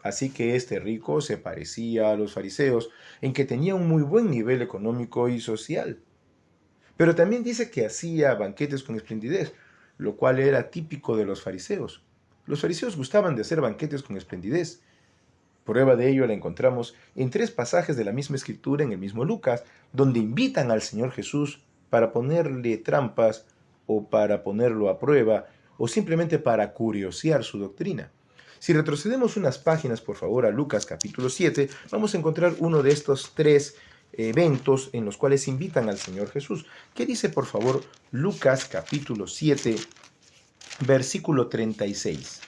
A: Así que este rico se parecía a los fariseos en que tenía un muy buen nivel económico y social. Pero también dice que hacía banquetes con esplendidez, lo cual era típico de los fariseos. Los fariseos gustaban de hacer banquetes con esplendidez. Prueba de ello la encontramos en 3 pasajes de la misma escritura en el mismo Lucas, donde invitan al Señor Jesús para ponerle trampas o para ponerlo a prueba o simplemente para curiosear su doctrina. Si retrocedemos unas páginas, por favor, a Lucas capítulo 7, vamos a encontrar uno de estos 3 eventos en los cuales invitan al Señor Jesús. ¿Qué dice, por favor, Lucas capítulo 7, versículo 36?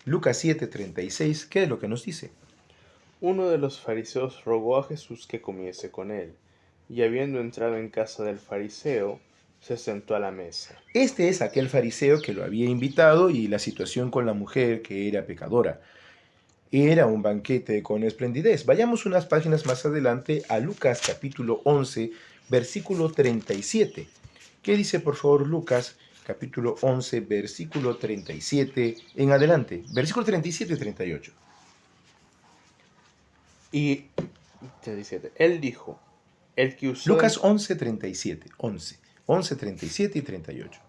A: Lucas 7, 36, ¿qué es lo que nos dice?
B: Uno de los fariseos rogó a Jesús que comiese con él, y habiendo entrado en casa del fariseo, se sentó a la mesa.
A: Este es aquel fariseo que lo había invitado y la situación con la mujer que era pecadora. Era un banquete con esplendidez. Vayamos unas páginas más adelante a Lucas capítulo 11, versículo 37. ¿Qué dice, por favor, Lucas capítulo 11, versículo 37 en adelante? Versículo 37 y 38.
B: Y 37. Él dijo, el que usó
A: Lucas 11:37. 11:37 y 38.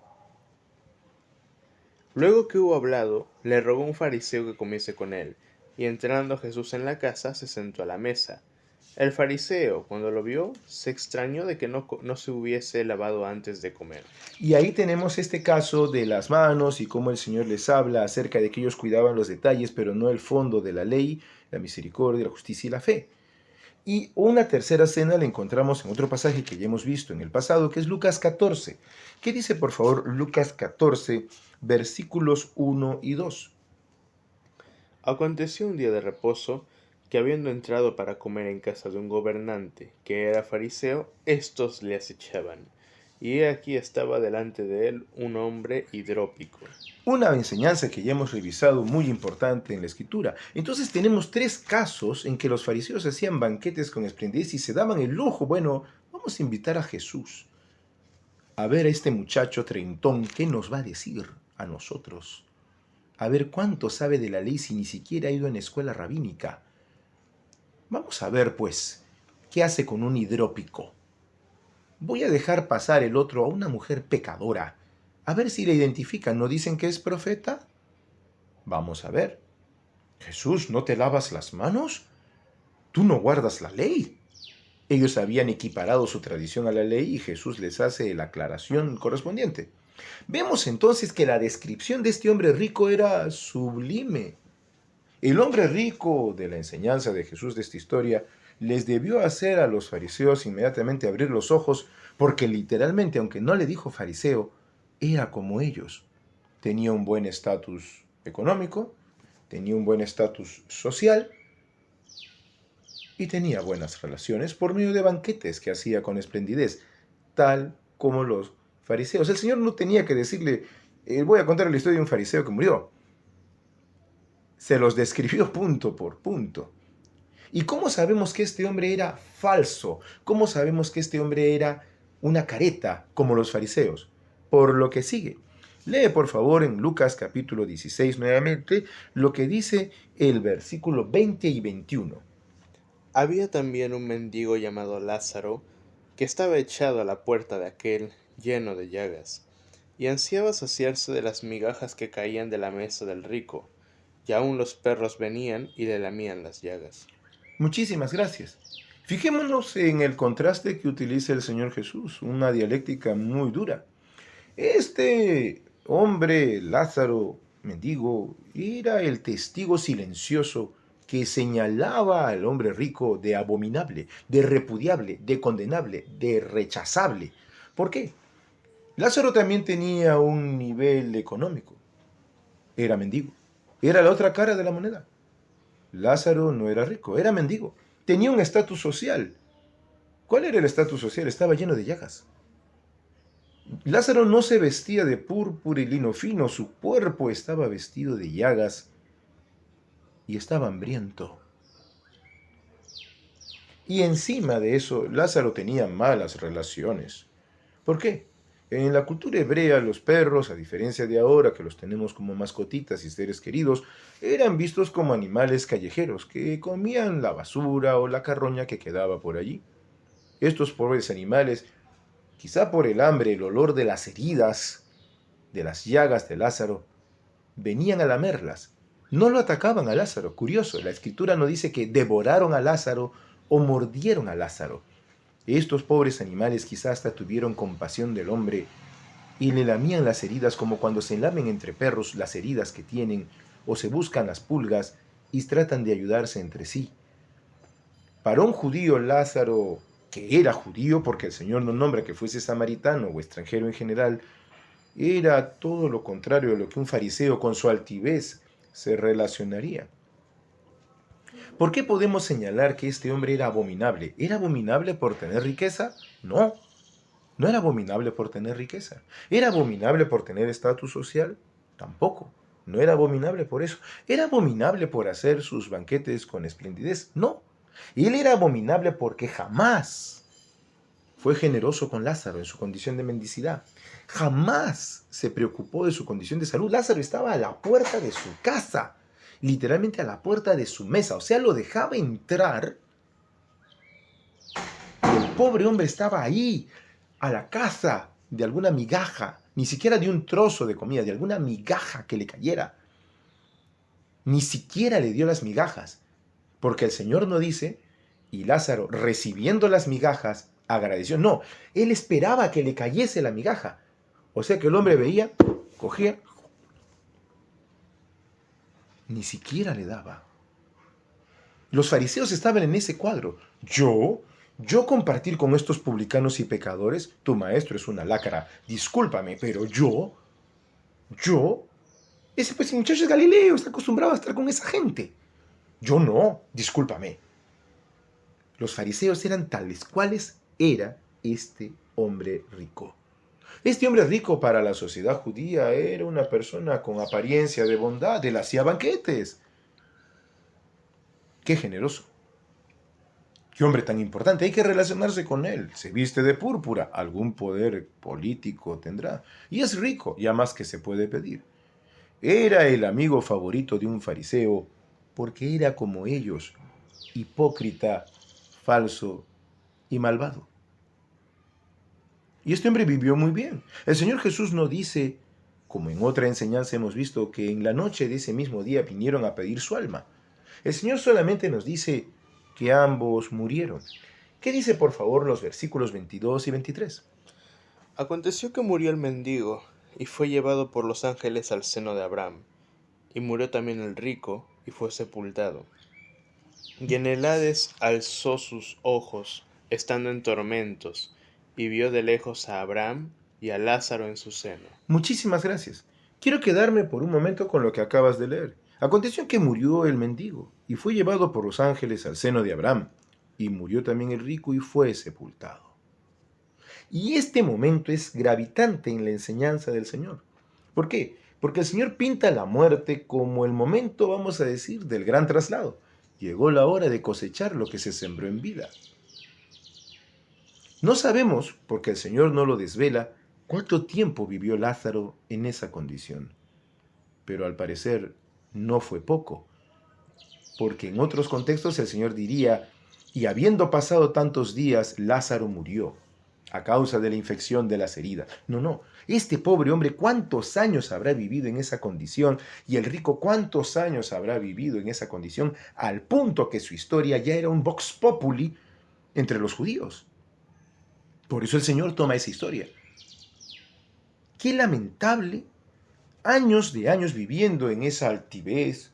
B: Luego que hubo hablado, le rogó un fariseo que comiese con él, y entrando Jesús en la casa, se sentó a la mesa. El fariseo, cuando lo vio, se extrañó de que no se hubiese lavado antes de comer.
A: Y ahí tenemos este caso de las manos y cómo el Señor les habla acerca de que ellos cuidaban los detalles, pero no el fondo de la ley, la misericordia, la justicia y la fe. Y una tercera escena la encontramos en otro pasaje que ya hemos visto en el pasado, que es Lucas 14. ¿Qué dice, por favor, Lucas 14, versículos 1 y 2?
B: Aconteció un día de reposo, que habiendo entrado para comer en casa de un gobernante, que era fariseo, éstos le acechaban. Y he aquí estaba delante de él un hombre hidrópico.
A: Una enseñanza que ya hemos revisado muy importante en la Escritura. Entonces tenemos tres casos en que los fariseos hacían banquetes con esplendidez y se daban el lujo. Bueno, vamos a invitar a Jesús a ver a este muchacho treintón, ¿qué nos va a decir a nosotros? A ver cuánto sabe de la ley si ni siquiera ha ido en escuela rabínica. Vamos a ver, pues, qué hace con un hidrópico. Voy a dejar pasar el otro a una mujer pecadora. A ver si la identifican. ¿No dicen que es profeta? Vamos a ver. Jesús, ¿no te lavas las manos? ¿Tú no guardas la ley? Ellos habían equiparado su tradición a la ley y Jesús les hace la aclaración correspondiente. Vemos entonces que la descripción de este hombre rico era sublime. El hombre rico de la enseñanza de Jesús de esta historia les debió hacer a los fariseos inmediatamente abrir los ojos, porque literalmente, aunque no le dijo fariseo, era como ellos. Tenía un buen estatus económico, tenía un buen estatus social y tenía buenas relaciones por medio de banquetes que hacía con esplendidez, tal como los fariseos. El Señor no tenía que decirle, voy a contar la historia de un fariseo que murió. Se los describió punto por punto. ¿Y cómo sabemos que este hombre era falso? ¿Cómo sabemos que este hombre era una careta como los fariseos? Por lo que sigue. Lee por favor en Lucas capítulo 16 nuevamente lo que dice el versículo 20 y 21.
B: Había también un mendigo llamado Lázaro, que estaba echado a la puerta de aquel, lleno de llagas, y ansiaba saciarse de las migajas que caían de la mesa del rico, y aun los perros venían y le lamían las llagas.
A: Muchísimas gracias. Fijémonos en el contraste que utiliza el Señor Jesús, una dialéctica muy dura. Este hombre, Lázaro, mendigo, era el testigo silencioso que señalaba al hombre rico de abominable, de repudiable, de condenable, de rechazable. ¿Por qué? Lázaro también tenía un nivel económico. Era mendigo. Era la otra cara de la moneda. Lázaro no era rico, era mendigo. Tenía un estatus social. ¿Cuál era el estatus social? Estaba lleno de llagas. Lázaro no se vestía de púrpura y lino fino, su cuerpo estaba vestido de llagas y estaba hambriento. Y encima de eso, Lázaro tenía malas relaciones. ¿Por qué? En la cultura hebrea, los perros, a diferencia de ahora que los tenemos como mascotitas y seres queridos, eran vistos como animales callejeros que comían la basura o la carroña que quedaba por allí. Estos pobres animales, quizá por el hambre, el olor de las heridas, de las llagas de Lázaro, venían a lamerlas. No lo atacaban a Lázaro. Curioso, la escritura no dice que devoraron a Lázaro o mordieron a Lázaro. Estos pobres animales quizá hasta tuvieron compasión del hombre y le lamían las heridas como cuando se lamen entre perros las heridas que tienen o se buscan las pulgas y tratan de ayudarse entre sí. Para un judío, Lázaro, que era judío porque el Señor no nombra que fuese samaritano o extranjero en general, era todo lo contrario a lo que un fariseo con su altivez se relacionaría. ¿Por qué podemos señalar que este hombre era abominable? ¿Era abominable por tener riqueza? No, no era abominable por tener riqueza. ¿Era abominable por tener estatus social? Tampoco, no era abominable por eso. ¿Era abominable por hacer sus banquetes con esplendidez? No, él era abominable porque jamás fue generoso con Lázaro en su condición de mendicidad. Jamás se preocupó de su condición de salud. Lázaro estaba a la puerta de su casa, literalmente a la puerta de su mesa. O sea, lo dejaba entrar Y el pobre hombre estaba ahí, a la caza de alguna migaja, ni siquiera de un trozo de comida, de alguna migaja que le cayera. Ni siquiera le dio las migajas, porque el Señor no dice, y Lázaro, recibiendo las migajas, agradeció. No, él esperaba que le cayese la migaja. O sea que el hombre veía, cogía, ni siquiera le daba. Los fariseos estaban en ese cuadro. ¿Yo compartir con estos publicanos y pecadores? Tu maestro es una lacra, discúlpame, pero ese pues muchacho es Galileo, está acostumbrado a estar con esa gente. Yo no, discúlpame. Los fariseos eran tales cuales era este hombre rico. Este hombre rico para la sociedad judía era una persona con apariencia de bondad, él hacía banquetes. Qué generoso. Qué hombre tan importante, hay que relacionarse con él. Se viste de púrpura, algún poder político tendrá. Y es rico, ya más que se puede pedir. Era el amigo favorito de un fariseo, porque era como ellos, hipócrita, falso y malvado. Y este hombre vivió muy bien. El Señor Jesús no dice, como en otra enseñanza hemos visto, que en la noche de ese mismo día vinieron a pedir su alma. El Señor solamente nos dice que ambos murieron. ¿Qué dice por favor los versículos 22 y 23?
B: Aconteció que murió el mendigo, y fue llevado por los ángeles al seno de Abraham. Y murió también el rico, y fue sepultado. Y en el Hades alzó sus ojos, estando en tormentos, y vio de lejos a Abraham y a Lázaro en su seno.
A: Muchísimas gracias. Quiero quedarme por un momento con lo que acabas de leer. Aconteció que murió el mendigo, y fue llevado por los ángeles al seno de Abraham, y murió también el rico y fue sepultado. Y este momento es gravitante en la enseñanza del Señor. ¿Por qué? Porque el Señor pinta la muerte como el momento, vamos a decir, del gran traslado. Llegó la hora de cosechar lo que se sembró en vida. No sabemos, porque el Señor no lo desvela, cuánto tiempo vivió Lázaro en esa condición. Pero al parecer no fue poco, porque en otros contextos el Señor diría, y habiendo pasado tantos días, Lázaro murió a causa de la infección de las heridas. No, este pobre hombre cuántos años habrá vivido en esa condición y el rico cuántos años habrá vivido en esa condición al punto que su historia ya era un vox populi entre los judíos. Por eso el Señor toma esa historia. Qué lamentable, años de años viviendo en esa altivez,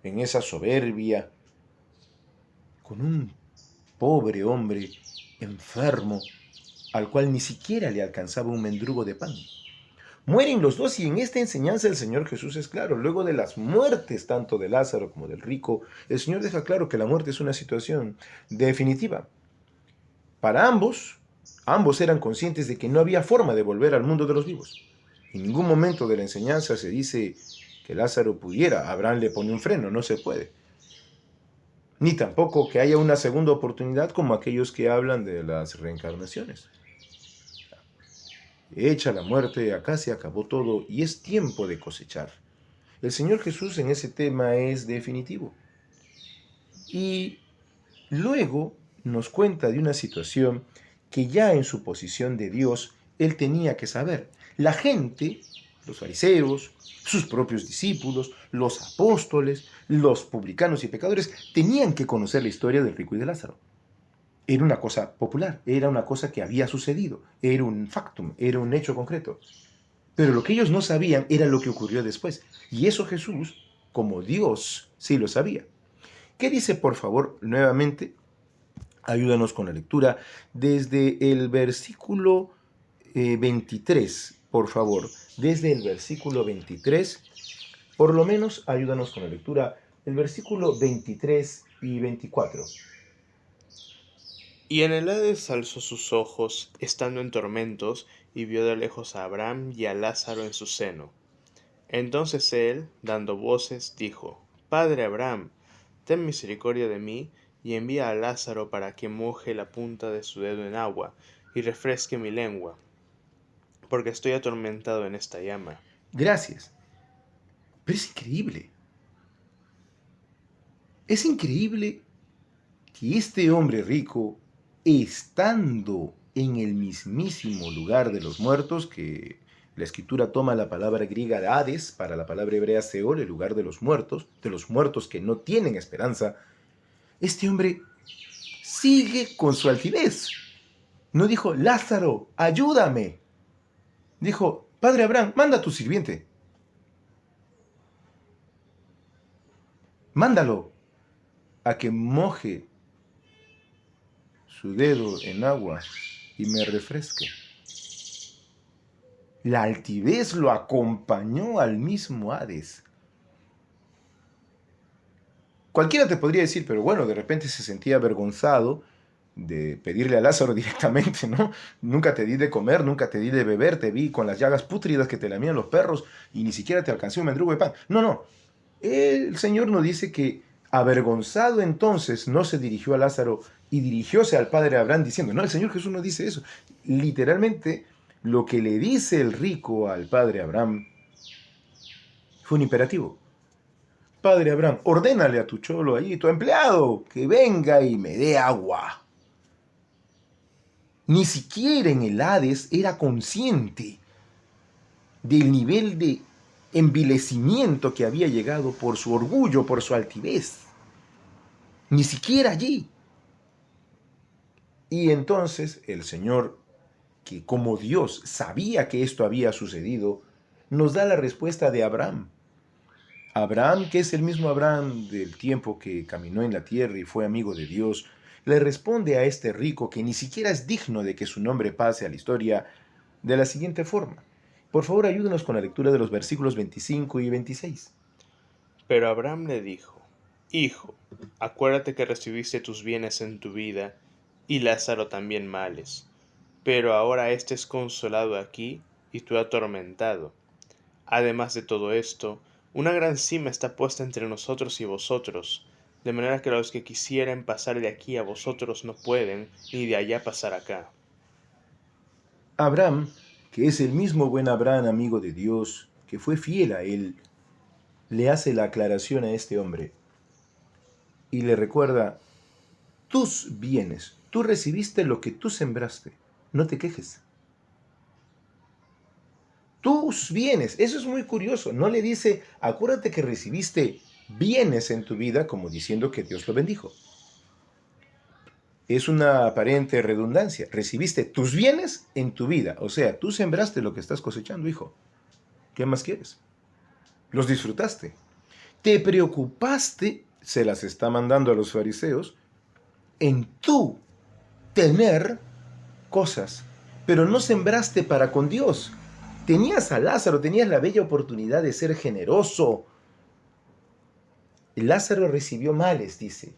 A: en esa soberbia, con un pobre hombre enfermo, al cual ni siquiera le alcanzaba un mendrugo de pan. Mueren los dos y en esta enseñanza el Señor Jesús es claro. Luego de las muertes tanto de Lázaro como del rico, el Señor deja claro que la muerte es una situación definitiva. Para ambos eran conscientes de que no había forma de volver al mundo de los vivos. En ningún momento de la enseñanza se dice que Lázaro pudiera. Abraham le pone un freno, no se puede. Ni tampoco que haya una segunda oportunidad como aquellos que hablan de las reencarnaciones. Hecha la muerte, acá se acabó todo y es tiempo de cosechar. El Señor Jesús en ese tema es definitivo. Y luego nos cuenta de una situación que ya en su posición de Dios, él tenía que saber. La gente, los fariseos, sus propios discípulos, los apóstoles, los publicanos y pecadores, tenían que conocer la historia del rico y de Lázaro. Era una cosa popular, era una cosa que había sucedido, era un factum, era un hecho concreto. Pero lo que ellos no sabían era lo que ocurrió después. Y eso Jesús, como Dios, sí lo sabía. ¿Qué dice, por favor, nuevamente? Ayúdanos con la lectura desde el versículo 23, por favor. Desde el versículo 23, por lo menos ayúdanos con la lectura, el versículo 23 y 24.
B: Y en el Hades alzó sus ojos, estando en tormentos, y vio de lejos a Abraham y a Lázaro en su seno. Entonces él, dando voces, dijo, Padre Abraham, ten misericordia de mí, y envía a Lázaro para que moje la punta de su dedo en agua, y refresque mi lengua, porque estoy atormentado en esta llama.
A: Gracias. Pero es increíble. Es increíble que este hombre rico estando en el mismísimo lugar de los muertos, que la escritura toma la palabra griega de Hades para la palabra hebrea Seol, el lugar de los muertos que no tienen esperanza, este hombre sigue con su altivez. No dijo, Lázaro, ayúdame. Dijo, Padre Abraham, manda a tu sirviente. Mándalo a que moje su dedo en agua y me refresque. La altivez lo acompañó al mismo Hades. Cualquiera te podría decir, pero bueno, de repente se sentía avergonzado de pedirle a Lázaro directamente, ¿no? Nunca te di de comer, nunca te di de beber, te vi con las llagas pútridas que te lamían los perros y ni siquiera te alcancé un mendrugo de pan. No. El Señor nos dice que avergonzado entonces no se dirigió a Lázaro y dirigióse al padre Abraham diciendo, no, el Señor Jesús no dice eso. Literalmente, lo que le dice el rico al padre Abraham fue un imperativo. Padre Abraham, ordénale a tu cholo ahí, tu empleado, que venga y me dé agua. Ni siquiera en el Hades era consciente del nivel de envilecimiento que había llegado por su orgullo, por su altivez. Ni siquiera allí. Y entonces el Señor, que como Dios sabía que esto había sucedido, nos da la respuesta de Abraham. Abraham, que es el mismo Abraham del tiempo que caminó en la tierra y fue amigo de Dios, le responde a este rico que ni siquiera es digno de que su nombre pase a la historia de la siguiente forma. Por favor, ayúdenos con la lectura de los versículos 25 y 26.
B: Pero Abraham le dijo, Hijo, acuérdate que recibiste tus bienes en tu vida, y Lázaro también males. Pero ahora éste es consolado aquí, y tú atormentado. Además de todo esto, una gran cima está puesta entre nosotros y vosotros, de manera que los que quisieren pasar de aquí a vosotros no pueden, ni de allá pasar acá.
A: Abraham, que es el mismo buen Abraham, amigo de Dios, que fue fiel a él, le hace la aclaración a este hombre y le recuerda, tus bienes, tú recibiste lo que tú sembraste, no te quejes. Tus bienes, eso es muy curioso, no le dice, acuérdate que recibiste bienes en tu vida, como diciendo que Dios lo bendijo. Es una aparente redundancia, recibiste tus bienes en tu vida, o sea, tú sembraste lo que estás cosechando, hijo. ¿Qué más quieres? Los disfrutaste. Te preocupaste, se las está mandando a los fariseos, en tú tener cosas, pero no sembraste para con Dios. Tenías a Lázaro, tenías la bella oportunidad de ser generoso. Lázaro recibió males, dice.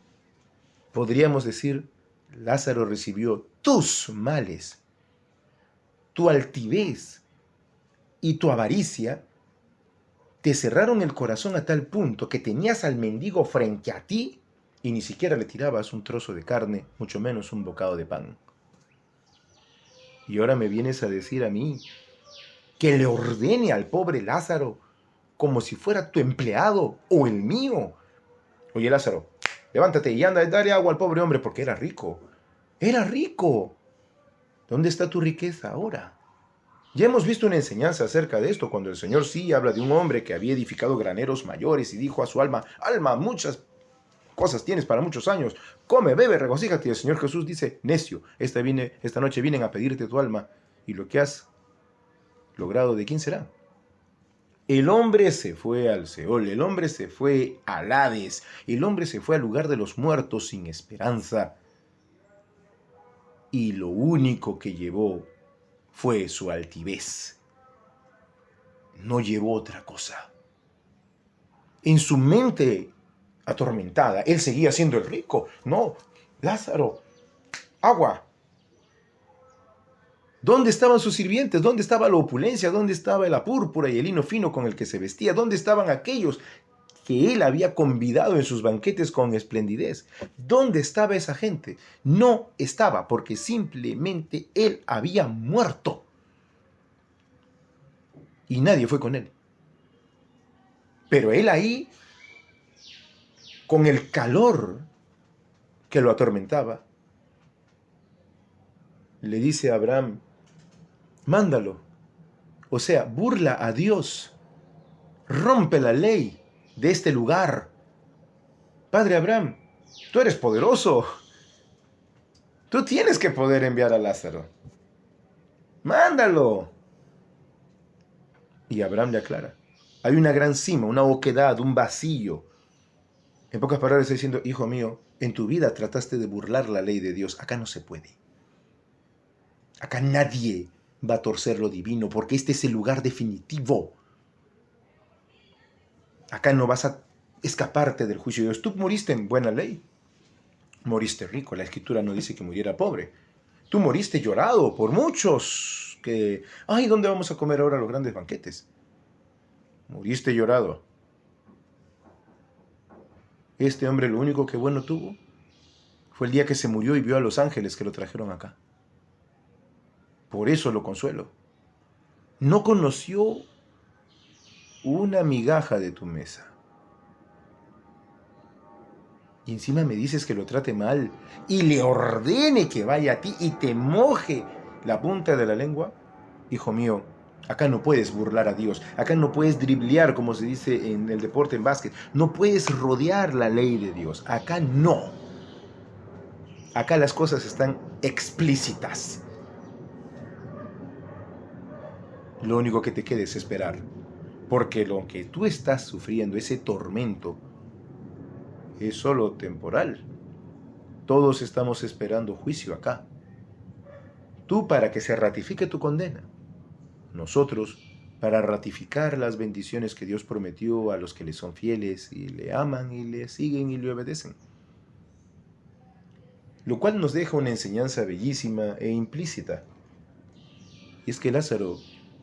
A: Podríamos decir, Lázaro recibió tus males. Tu altivez y tu avaricia te cerraron el corazón a tal punto que tenías al mendigo frente a ti y ni siquiera le tirabas un trozo de carne, mucho menos un bocado de pan. Y ahora me vienes a decir a mí que le ordene al pobre Lázaro como si fuera tu empleado o el mío. Oye, Lázaro, levántate y anda, dale agua al pobre hombre porque era rico. Era rico. ¿Dónde está tu riqueza ahora? Ya hemos visto una enseñanza acerca de esto, cuando el Señor sí habla de un hombre que había edificado graneros mayores y dijo a su alma, alma, muchas cosas tienes para muchos años, come, bebe, regocíjate. Y el Señor Jesús dice, necio, esta noche vienen a pedirte tu alma, y lo que has logrado, ¿de quién será? El hombre se fue al Seol, el hombre se fue al Hades, el hombre se fue al lugar de los muertos sin esperanza, y lo único que llevó fue su altivez. No llevó otra cosa. En su mente atormentada, él seguía siendo el rico. No, Lázaro, agua. ¿Dónde estaban sus sirvientes? ¿Dónde estaba la opulencia? ¿Dónde estaba la púrpura y el lino fino con el que se vestía? ¿Dónde estaban aquellos que él había convidado en sus banquetes con esplendidez? ¿Dónde estaba esa gente? No estaba, porque simplemente él había muerto. Y nadie fue con él. Pero él ahí, con el calor que lo atormentaba, le dice a Abraham, mándalo. O sea, burla a Dios, rompe la ley de este lugar. Padre Abraham, tú eres poderoso. Tú tienes que poder enviar a Lázaro. Mándalo. Y Abraham le aclara. Hay una gran cima, una oquedad, un vacío. En pocas palabras está diciendo, hijo mío, en tu vida trataste de burlar la ley de Dios. Acá no se puede. Acá nadie va a torcer lo divino porque este es el lugar definitivo. Acá no vas a escaparte del juicio de Dios. Tú moriste en buena ley. Moriste rico. La Escritura no dice que muriera pobre. Tú moriste llorado por muchos que... Ay, ¿dónde vamos a comer ahora los grandes banquetes? Moriste llorado. Este hombre lo único que bueno tuvo fue el día que se murió y vio a los ángeles que lo trajeron acá. Por eso lo consuelo. No conoció una migaja de tu mesa. Y encima me dices que lo trate mal y le ordene que vaya a ti y te moje la punta de la lengua. Hijo mío, acá no puedes burlar a Dios. Acá no puedes driblear, como se dice en el deporte en básquet. No puedes rodear la ley de Dios. Acá no. Acá las cosas están explícitas. Lo único que te queda es esperar. Porque lo que tú estás sufriendo, ese tormento, es solo temporal. Todos estamos esperando juicio acá. Tú para que se ratifique tu condena. Nosotros para ratificar las bendiciones que Dios prometió a los que le son fieles y le aman y le siguen y le obedecen. Lo cual nos deja una enseñanza bellísima e implícita. Y es que Lázaro,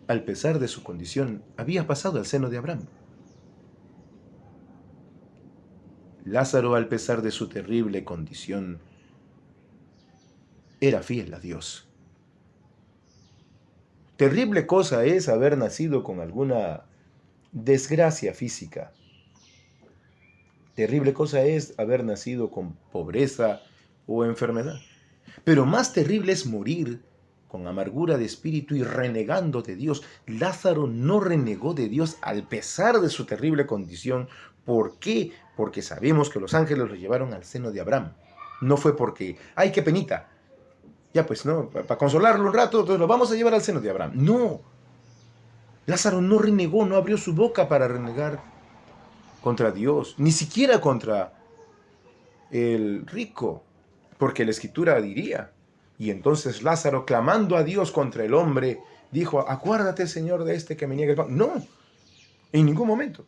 A: al pesar de su condición, había pasado al seno de Abraham. Lázaro, al pesar de su terrible condición, era fiel a Dios. Terrible cosa es haber nacido con alguna desgracia física. Terrible cosa es haber nacido con pobreza o enfermedad. Pero más terrible es morir con amargura de espíritu y renegando de Dios. Lázaro no renegó de Dios al pesar de su terrible condición. ¿Por qué? Porque sabemos que los ángeles lo llevaron al seno de Abraham. No fue porque, ¡ay, qué penita! Ya pues, ¿no? Para consolarlo un rato, entonces lo vamos a llevar al seno de Abraham. No. Lázaro no renegó, no abrió su boca para renegar contra Dios, ni siquiera contra el rico, porque la Escritura diría, y entonces Lázaro, clamando a Dios contra el hombre, dijo, acuérdate, Señor, de este que me niega el pan. No, en ningún momento.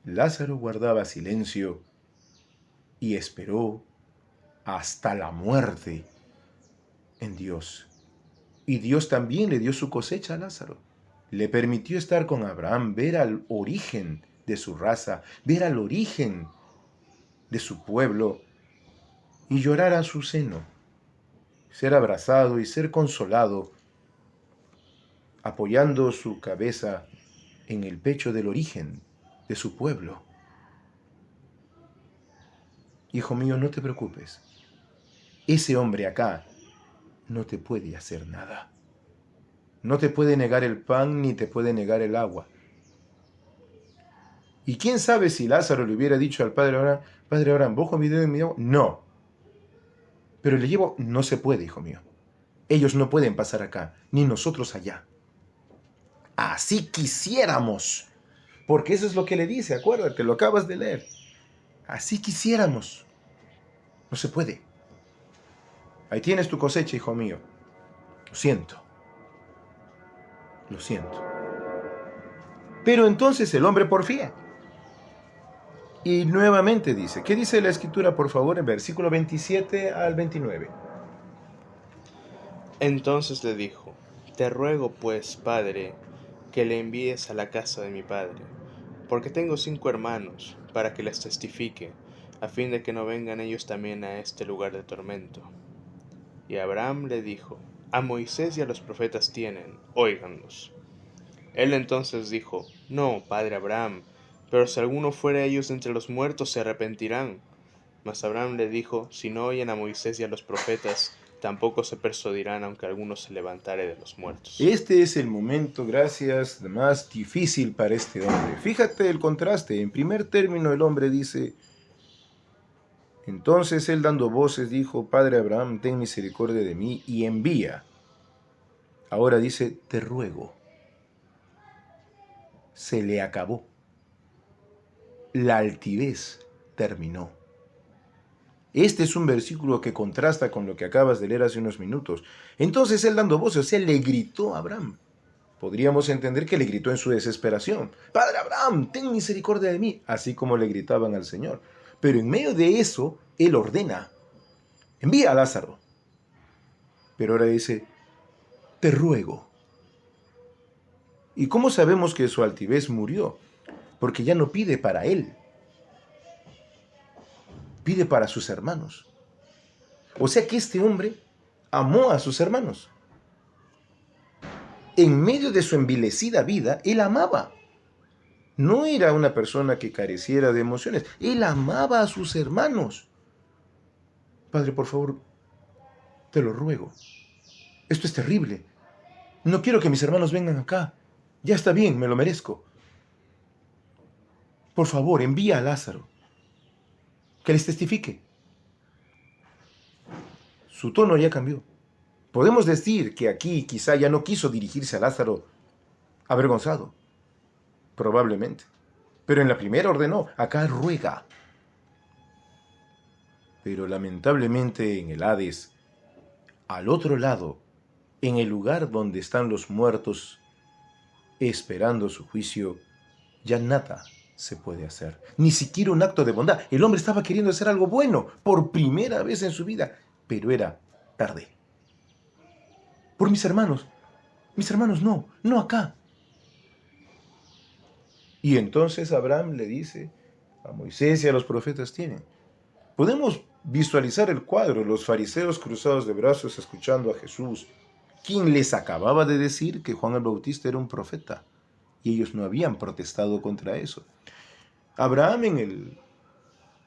A: Lázaro guardaba silencio y esperó hasta la muerte en Dios. Y Dios también le dio su cosecha a Lázaro. Le permitió estar con Abraham, ver al origen de su raza, ver al origen de su pueblo y llorar a su seno, ser abrazado y ser consolado, apoyando su cabeza en el pecho del origen de su pueblo. Hijo mío, no te preocupes. Ese hombre acá no te puede hacer nada. No te puede negar el pan ni te puede negar el agua. Y quién sabe si Lázaro le hubiera dicho al Padre Abraham, ¿bojo mi dedo en mi agua? No. Pero le llevo, no se puede, hijo mío. Ellos no pueden pasar acá, ni nosotros allá. Así quisiéramos. Porque eso es lo que le dice, acuérdate, lo acabas de leer. Así quisiéramos. No se puede. Ahí tienes tu cosecha, hijo mío. Lo siento. Lo siento. Pero entonces el hombre porfía. Y nuevamente dice, ¿qué dice la Escritura, por favor, en versículo 27 al 29?
B: Entonces le dijo, te ruego pues, padre, que le envíes a la casa de mi padre, porque tengo 5 hermanos, para que les testifique, a fin de que no vengan ellos también a este lugar de tormento. Y Abraham le dijo, a Moisés y a los profetas tienen, óiganlos. Él entonces dijo, no, padre Abraham, pero si alguno fuera ellos entre los muertos se arrepentirán. Mas Abraham le dijo, si no oyen a Moisés y a los profetas, tampoco se persuadirán aunque alguno se levantare de los muertos.
A: Este es el momento, gracias, más difícil para este hombre. Fíjate el contraste. En primer término el hombre dice: entonces él dando voces dijo: Padre Abraham, ten misericordia de mí y envía. Ahora dice: te ruego. Se le acabó. La altivez terminó. Este es un versículo que contrasta con lo que acabas de leer hace unos minutos. Entonces él dando voces, o sea, le gritó a Abraham. Podríamos entender que le gritó en su desesperación: Padre Abraham, ten misericordia de mí, así como le gritaban al Señor. Pero en medio de eso, él ordena: envía a Lázaro. Pero ahora dice: te ruego. ¿Y cómo sabemos que su altivez murió? Porque ya no pide para él, pide para sus hermanos. O sea que este hombre amó a sus hermanos. En medio de su envilecida vida, él amaba. No era una persona que careciera de emociones. Él amaba a sus hermanos. Padre, por favor, te lo ruego. Esto es terrible. No quiero que mis hermanos vengan acá. Ya está bien, me lo merezco. Por favor, envía a Lázaro, que les testifique. Su tono ya cambió. Podemos decir que aquí quizá ya no quiso dirigirse a Lázaro avergonzado. Probablemente. Pero en la primera ordenó: acá ruega. Pero lamentablemente en el Hades, al otro lado, en el lugar donde están los muertos esperando su juicio, ya nada se puede hacer. Ni siquiera un acto de bondad. El hombre estaba queriendo hacer algo bueno por primera vez en su vida, pero era tarde. Por mis hermanos no, no acá. Y entonces Abraham le dice: a Moisés y a los profetas tienen. Podemos visualizar el cuadro: los fariseos cruzados de brazos escuchando a Jesús, quien les acababa de decir que Juan el Bautista era un profeta, y ellos no habían protestado contra eso. Abraham, en el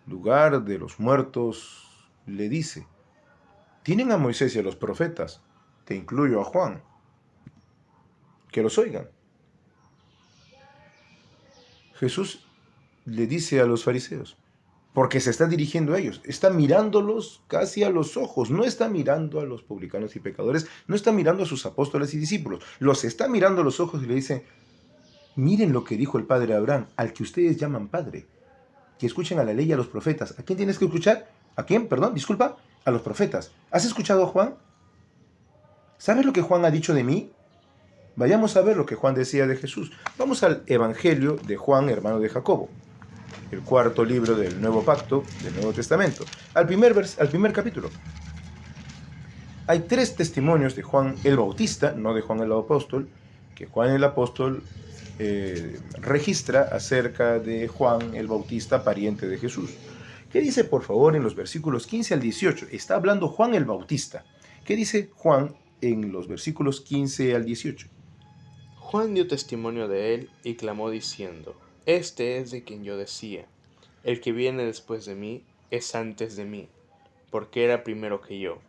A: lugar de los muertos, le dice: tienen a Moisés y a los profetas, te incluyo a Juan, que los oigan. Jesús le dice a los fariseos, porque se está dirigiendo a ellos, está mirándolos casi a los ojos, no está mirando a los publicanos y pecadores, no está mirando a sus apóstoles y discípulos, los está mirando a los ojos y le dice: miren lo que dijo el padre Abraham, al que ustedes llaman padre, que escuchen a la ley y a los profetas. ¿A quién tienes que escuchar? ¿A quién? Perdón, disculpa, a los profetas. ¿Has escuchado a Juan? ¿Sabes lo que Juan ha dicho de mí? Vayamos a ver lo que Juan decía de Jesús. Vamos al Evangelio de Juan, hermano de Jacobo, el cuarto libro del Nuevo Pacto, del Nuevo Testamento, al primer capítulo. Hay 3 testimonios de Juan el Bautista, no de Juan el Apóstol, que Juan el Apóstol registra acerca de Juan el Bautista, pariente de Jesús. ¿Qué dice, por favor, en los versículos 15 al 18? Está hablando Juan el Bautista. ¿Qué dice Juan en los versículos 15 al 18?
B: Juan dio testimonio de él y clamó diciendo: este es de quien yo decía, el que viene después de mí es antes de mí, porque era primero que yo.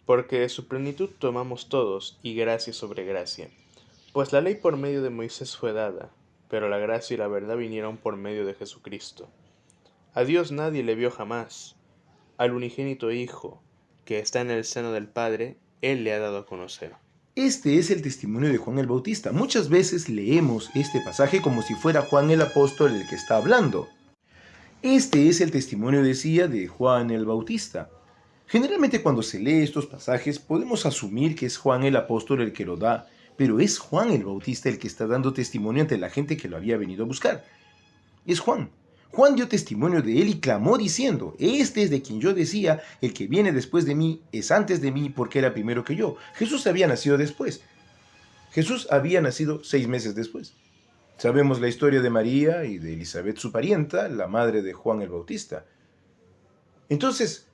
B: Porque de su plenitud tomamos todos, y gracia sobre gracia. Pues la ley por medio de Moisés fue dada, pero la gracia y la verdad vinieron por medio de Jesucristo. A Dios nadie le vio jamás. Al unigénito Hijo, que está en el seno del Padre, Él le ha dado a conocer.
A: Este es el testimonio de Juan el Bautista. Muchas veces leemos este pasaje como si fuera Juan el apóstol el que está hablando. Este es el testimonio, decía, de Juan el Bautista. Generalmente cuando se lee estos pasajes podemos asumir que es Juan el apóstol el que lo da, pero es Juan el Bautista el que está dando testimonio ante la gente que lo había venido a buscar. Es Juan. Juan dio testimonio de él y clamó diciendo: este es de quien yo decía, el que viene después de mí es antes de mí porque era primero que yo. Jesús había nacido después. Jesús había nacido 6 meses después. Sabemos la historia de María y de Elizabeth, su parienta, la madre de Juan el Bautista. Entonces,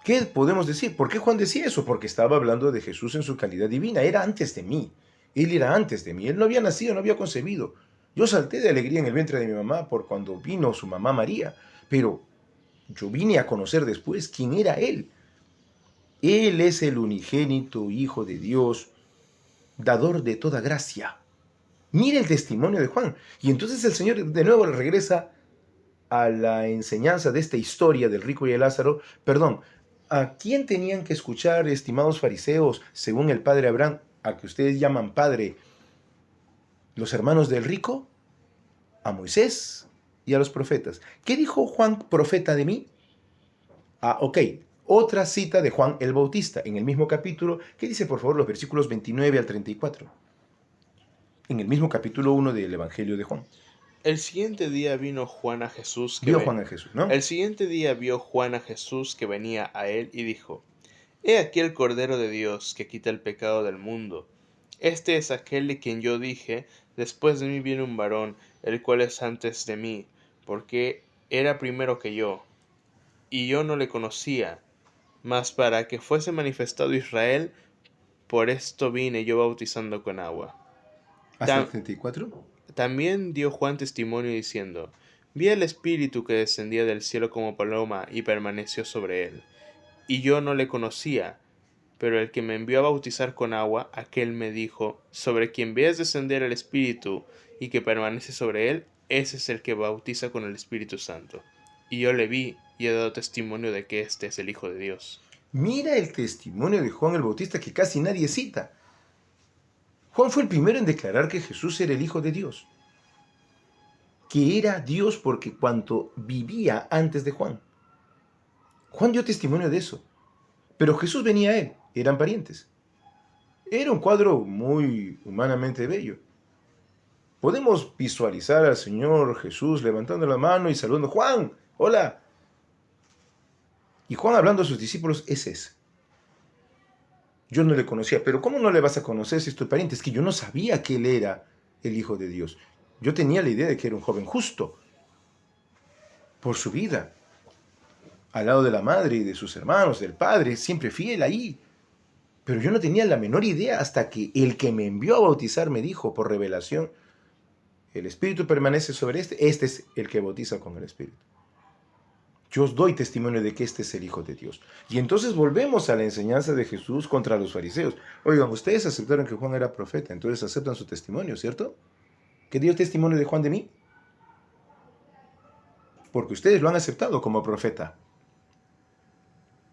A: ¿qué podemos decir? ¿Por qué Juan decía eso? Porque estaba hablando de Jesús en su calidad divina. Era antes de mí. Él era antes de mí. Él no había nacido, no había concebido. Yo salté de alegría en el vientre de mi mamá por cuando vino su mamá María, pero yo vine a conocer después quién era él. Él es el unigénito Hijo de Dios, dador de toda gracia. Mire el testimonio de Juan. Y entonces el Señor de nuevo regresa a la enseñanza de esta historia del rico y el Lázaro. Perdón, ¿a quién tenían que escuchar, estimados fariseos, según el padre Abraham, a que ustedes llaman padre, los hermanos del rico? A Moisés y a los profetas. ¿Qué dijo Juan, profeta de mí? Ok, otra cita de Juan el Bautista, en el mismo capítulo. ¿Qué dice, por favor, los versículos 29 al 34? En el mismo capítulo 1 del Evangelio de Juan.
B: El siguiente día vino Juan a Jesús
A: Vio Juan a Jesús, ¿no?
B: El siguiente día vio Juan a Jesús que venía a él y dijo: He aquí el Cordero de Dios que quita el pecado del mundo. Este es aquel de quien yo dije: Después de mí viene un varón, el cual es antes de mí, porque era primero que yo, y yo no le conocía. Mas para que fuese manifestado Israel, por esto vine yo bautizando con agua.
A: ¿Hasta el
B: Tam-
A: 34?
B: También dio Juan testimonio diciendo: Vi el Espíritu que descendía del cielo como paloma y permaneció sobre él. Y yo no le conocía, pero el que me envió a bautizar con agua, aquel me dijo: Sobre quien veas descender el Espíritu y que permanece sobre él, ese es el que bautiza con el Espíritu Santo. Y yo le vi y he dado testimonio de que este es el Hijo de Dios.
A: Mira el testimonio de Juan el Bautista que casi nadie cita. Juan fue el primero en declarar que Jesús era el Hijo de Dios, que era Dios porque cuanto vivía antes de Juan. Juan dio testimonio de eso, pero Jesús venía a él, eran parientes. Era un cuadro muy humanamente bello. Podemos visualizar al Señor Jesús levantando la mano y saludando: Juan, hola. Y Juan hablando a sus discípulos: ese es. Yo no le conocía, pero ¿cómo no le vas a conocer si es tu pariente? Es que yo no sabía que él era el Hijo de Dios. Yo tenía la idea de que era un joven justo por su vida, al lado de la madre y de sus hermanos, del padre, siempre fiel ahí. Pero yo no tenía la menor idea hasta que el que me envió a bautizar me dijo por revelación: el Espíritu permanece sobre este es el que bautiza con el Espíritu. Yo os doy testimonio de que este es el Hijo de Dios. Y entonces volvemos a la enseñanza de Jesús contra los fariseos. Oigan, ustedes aceptaron que Juan era profeta, entonces aceptan su testimonio, ¿cierto? ¿Qué dio testimonio de Juan de mí? Porque ustedes lo han aceptado como profeta.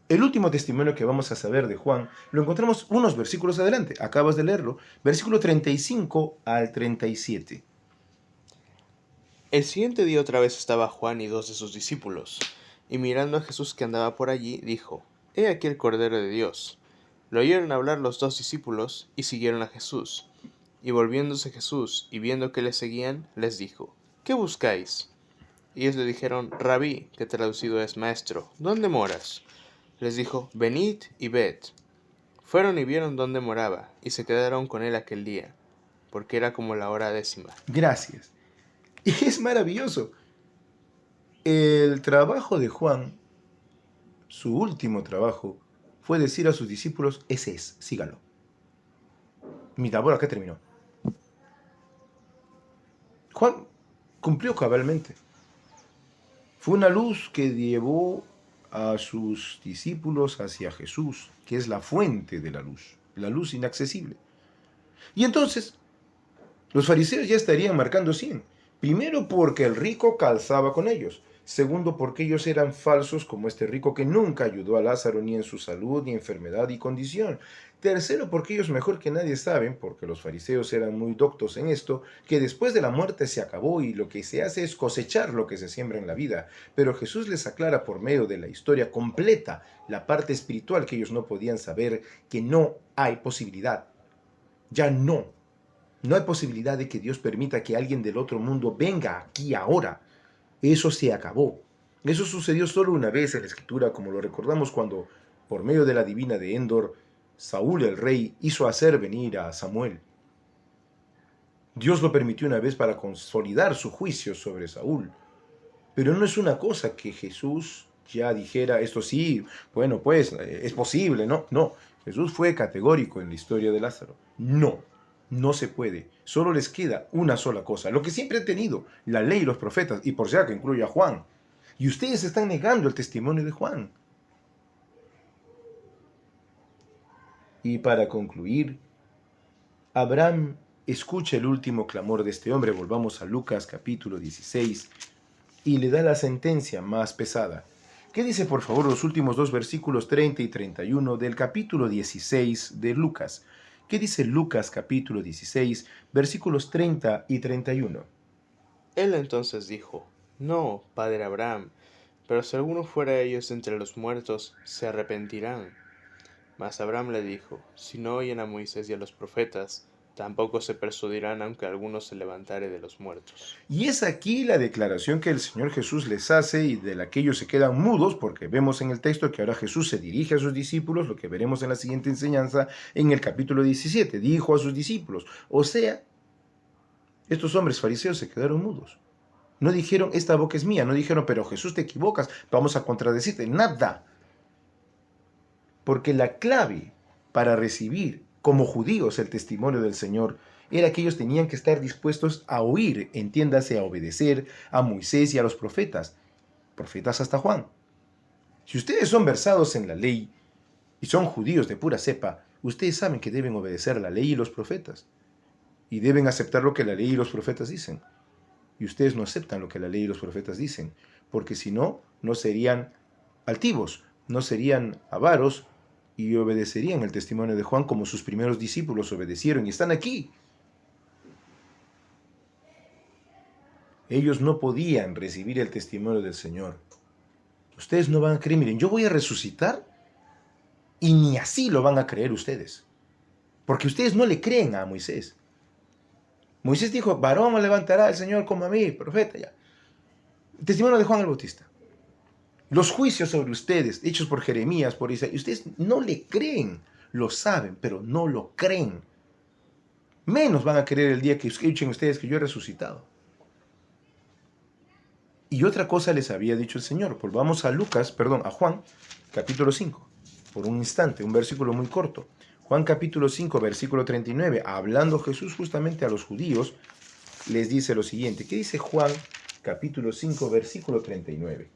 A: El último testimonio que vamos a saber de Juan lo encontramos unos versículos adelante. Acabas de leerlo. Versículo 35 al 37.
B: El siguiente día otra vez estaba Juan y dos de sus discípulos, y mirando a Jesús que andaba por allí, dijo: He aquí el Cordero de Dios. Lo oyeron hablar los dos discípulos, y siguieron a Jesús. Y volviéndose Jesús, y viendo que le seguían, les dijo: ¿Qué buscáis? Y ellos le dijeron: Rabí, que traducido es maestro, ¿dónde moras? Les dijo: Venid y ved. Fueron y vieron dónde moraba, y se quedaron con él aquel día, porque era como la hora 10.
A: Gracias. Y es maravilloso. El trabajo de Juan, su último trabajo, fue decir a sus discípulos: ese es, síganlo. Mi labor acá terminó. Juan cumplió cabalmente. Fue una luz que llevó a sus discípulos hacia Jesús, que es la fuente de la luz inaccesible. Y entonces, los fariseos ya estarían marcando 100. Primero, porque el rico calzaba con ellos. Segundo, porque ellos eran falsos, como este rico que nunca ayudó a Lázaro ni en su salud, ni enfermedad y condición. Tercero, porque ellos mejor que nadie saben, porque los fariseos eran muy doctos en esto, que después de la muerte se acabó y lo que se hace es cosechar lo que se siembra en la vida. Pero Jesús les aclara por medio de la historia completa la parte espiritual que ellos no podían saber, que no hay posibilidad. Ya no hay posibilidad de que Dios permita que alguien del otro mundo venga aquí ahora. Eso se acabó. Eso sucedió solo una vez en la Escritura, como lo recordamos cuando, por medio de la divina de Endor, Saúl el rey hizo hacer venir a Samuel. Dios lo permitió una vez para consolidar su juicio sobre Saúl. Pero no es una cosa que Jesús ya dijera: esto sí, bueno, pues es posible. No. Jesús fue categórico en la historia de Lázaro. No se puede. Solo les queda una sola cosa, lo que siempre han tenido: la ley y los profetas, y por si acaso incluye a Juan. Y ustedes están negando el testimonio de Juan. Y para concluir, Abraham escucha el último clamor de este hombre. Volvamos a Lucas capítulo 16 y le da la sentencia más pesada. ¿Qué dice por favor los últimos dos versículos 30 y 31 del capítulo 16 de Lucas? ¿Qué dice Lucas capítulo 16 versículos 30 y 31?
B: Él entonces dijo: No, padre Abraham, pero si alguno fuera de ellos entre los muertos, se arrepentirán. Mas Abraham le dijo: Si no oyen a Moisés y a los profetas, tampoco se persuadirán aunque alguno se levantare de los muertos.
A: Y es aquí la declaración que el Señor Jesús les hace y de la que ellos se quedan mudos, porque vemos en el texto que ahora Jesús se dirige a sus discípulos, lo que veremos en la siguiente enseñanza en el capítulo 17. Dijo a sus discípulos, o sea, estos hombres fariseos se quedaron mudos. No dijeron, esta boca es mía, no dijeron, pero Jesús te equivocas, vamos a contradecirte, nada. Porque la clave para recibir como judíos el testimonio del Señor era que ellos tenían que estar dispuestos a oír, entiéndase, a obedecer a Moisés y a los profetas hasta Juan. Si ustedes son versados en la ley y son judíos de pura cepa, ustedes saben que deben obedecer la ley y los profetas, y deben aceptar lo que la ley y los profetas dicen. Y ustedes no aceptan lo que la ley y los profetas dicen, porque si no, no serían altivos, no serían avaros, y obedecerían el testimonio de Juan como sus primeros discípulos obedecieron y están aquí. Ellos no podían recibir el testimonio del Señor. Ustedes no van a creer, miren, yo voy a resucitar y ni así lo van a creer ustedes. Porque ustedes no le creen a Moisés. Moisés dijo, varón levantará el Señor como a mí, profeta ya. El testimonio de Juan el Bautista. Los juicios sobre ustedes, hechos por Jeremías, por Isaías, ustedes no le creen, lo saben, pero no lo creen. Menos van a creer el día que escuchen ustedes que yo he resucitado. Y otra cosa les había dicho el Señor. Volvamos a Juan, capítulo 5, por un instante, un versículo muy corto. Juan capítulo 5, versículo 39, hablando Jesús justamente a los judíos, les dice lo siguiente. ¿Qué dice Juan capítulo 5, versículo 39?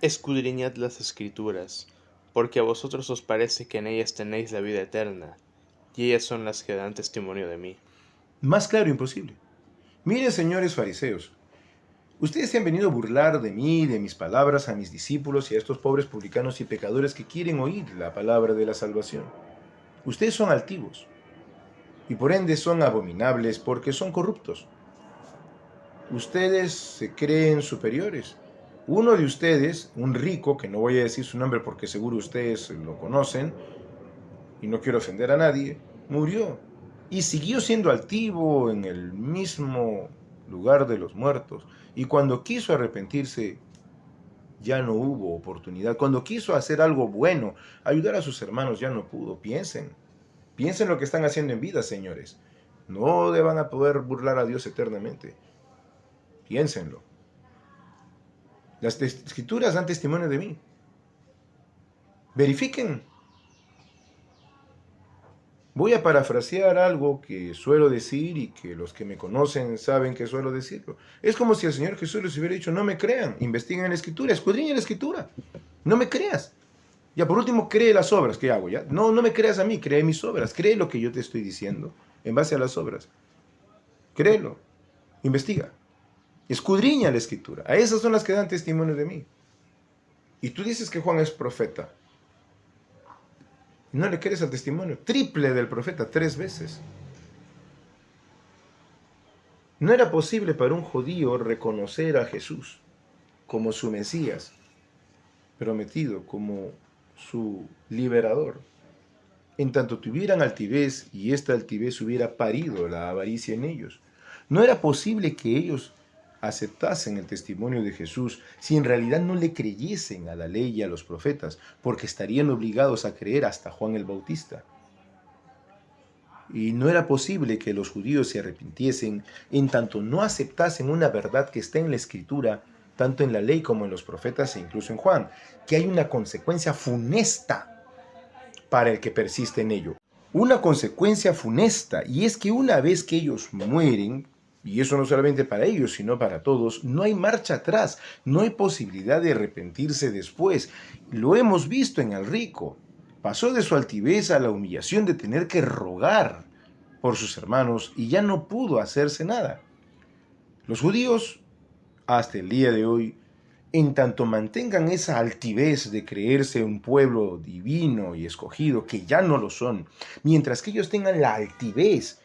B: Escudriñad las Escrituras, porque a vosotros os parece que en ellas tenéis la vida eterna, y ellas son las que dan testimonio de mí.
A: Más claro imposible. Miren, señores fariseos, ustedes se han venido a burlar de mí, de mis palabras, a mis discípulos y a estos pobres publicanos y pecadores que quieren oír la palabra de la salvación. Ustedes son altivos, y por ende son abominables porque son corruptos. Ustedes se creen superiores. Uno de ustedes, un rico, que no voy a decir su nombre porque seguro ustedes lo conocen, y no quiero ofender a nadie, murió y siguió siendo altivo en el mismo lugar de los muertos. Y cuando quiso arrepentirse, ya no hubo oportunidad. Cuando quiso hacer algo bueno, ayudar a sus hermanos, ya no pudo. Piensen lo que están haciendo en vida, señores. No van a poder burlar a Dios eternamente. Piénsenlo. Las Escrituras dan testimonio de mí. Verifiquen. Voy a parafrasear algo que suelo decir y que los que me conocen saben que suelo decirlo. Es como si el Señor Jesús les hubiera dicho, no me crean, investiguen en la Escritura, escudriñen la Escritura. No me creas. Ya por último, cree las obras. ¿Qué hago ya? No me creas a mí, cree mis obras. Cree lo que yo te estoy diciendo en base a las obras. Créelo. Investiga. Escudriña la Escritura. A esas son las que dan testimonio de mí. Y tú dices que Juan es profeta. No le crees al testimonio. Triple del profeta 3 veces. No era posible para un judío reconocer a Jesús como su Mesías prometido, como su liberador, en tanto tuvieran altivez y esta altivez hubiera parido la avaricia en ellos. No era posible que ellos aceptasen el testimonio de Jesús si en realidad no le creyesen a la ley y a los profetas, porque estarían obligados a creer hasta Juan el Bautista. Y no era posible que los judíos se arrepintiesen en tanto no aceptasen una verdad que está en la Escritura, tanto en la ley como en los profetas e incluso en Juan, que hay una consecuencia funesta para el que persiste en ello. Una consecuencia funesta, y es que una vez que ellos mueren, y eso no solamente para ellos, sino para todos, no hay marcha atrás, no hay posibilidad de arrepentirse después. Lo hemos visto en el rico. Pasó de su altivez a la humillación de tener que rogar por sus hermanos y ya no pudo hacerse nada. Los judíos, hasta el día de hoy, en tanto mantengan esa altivez de creerse un pueblo divino y escogido, que ya no lo son, mientras que ellos tengan la altivez,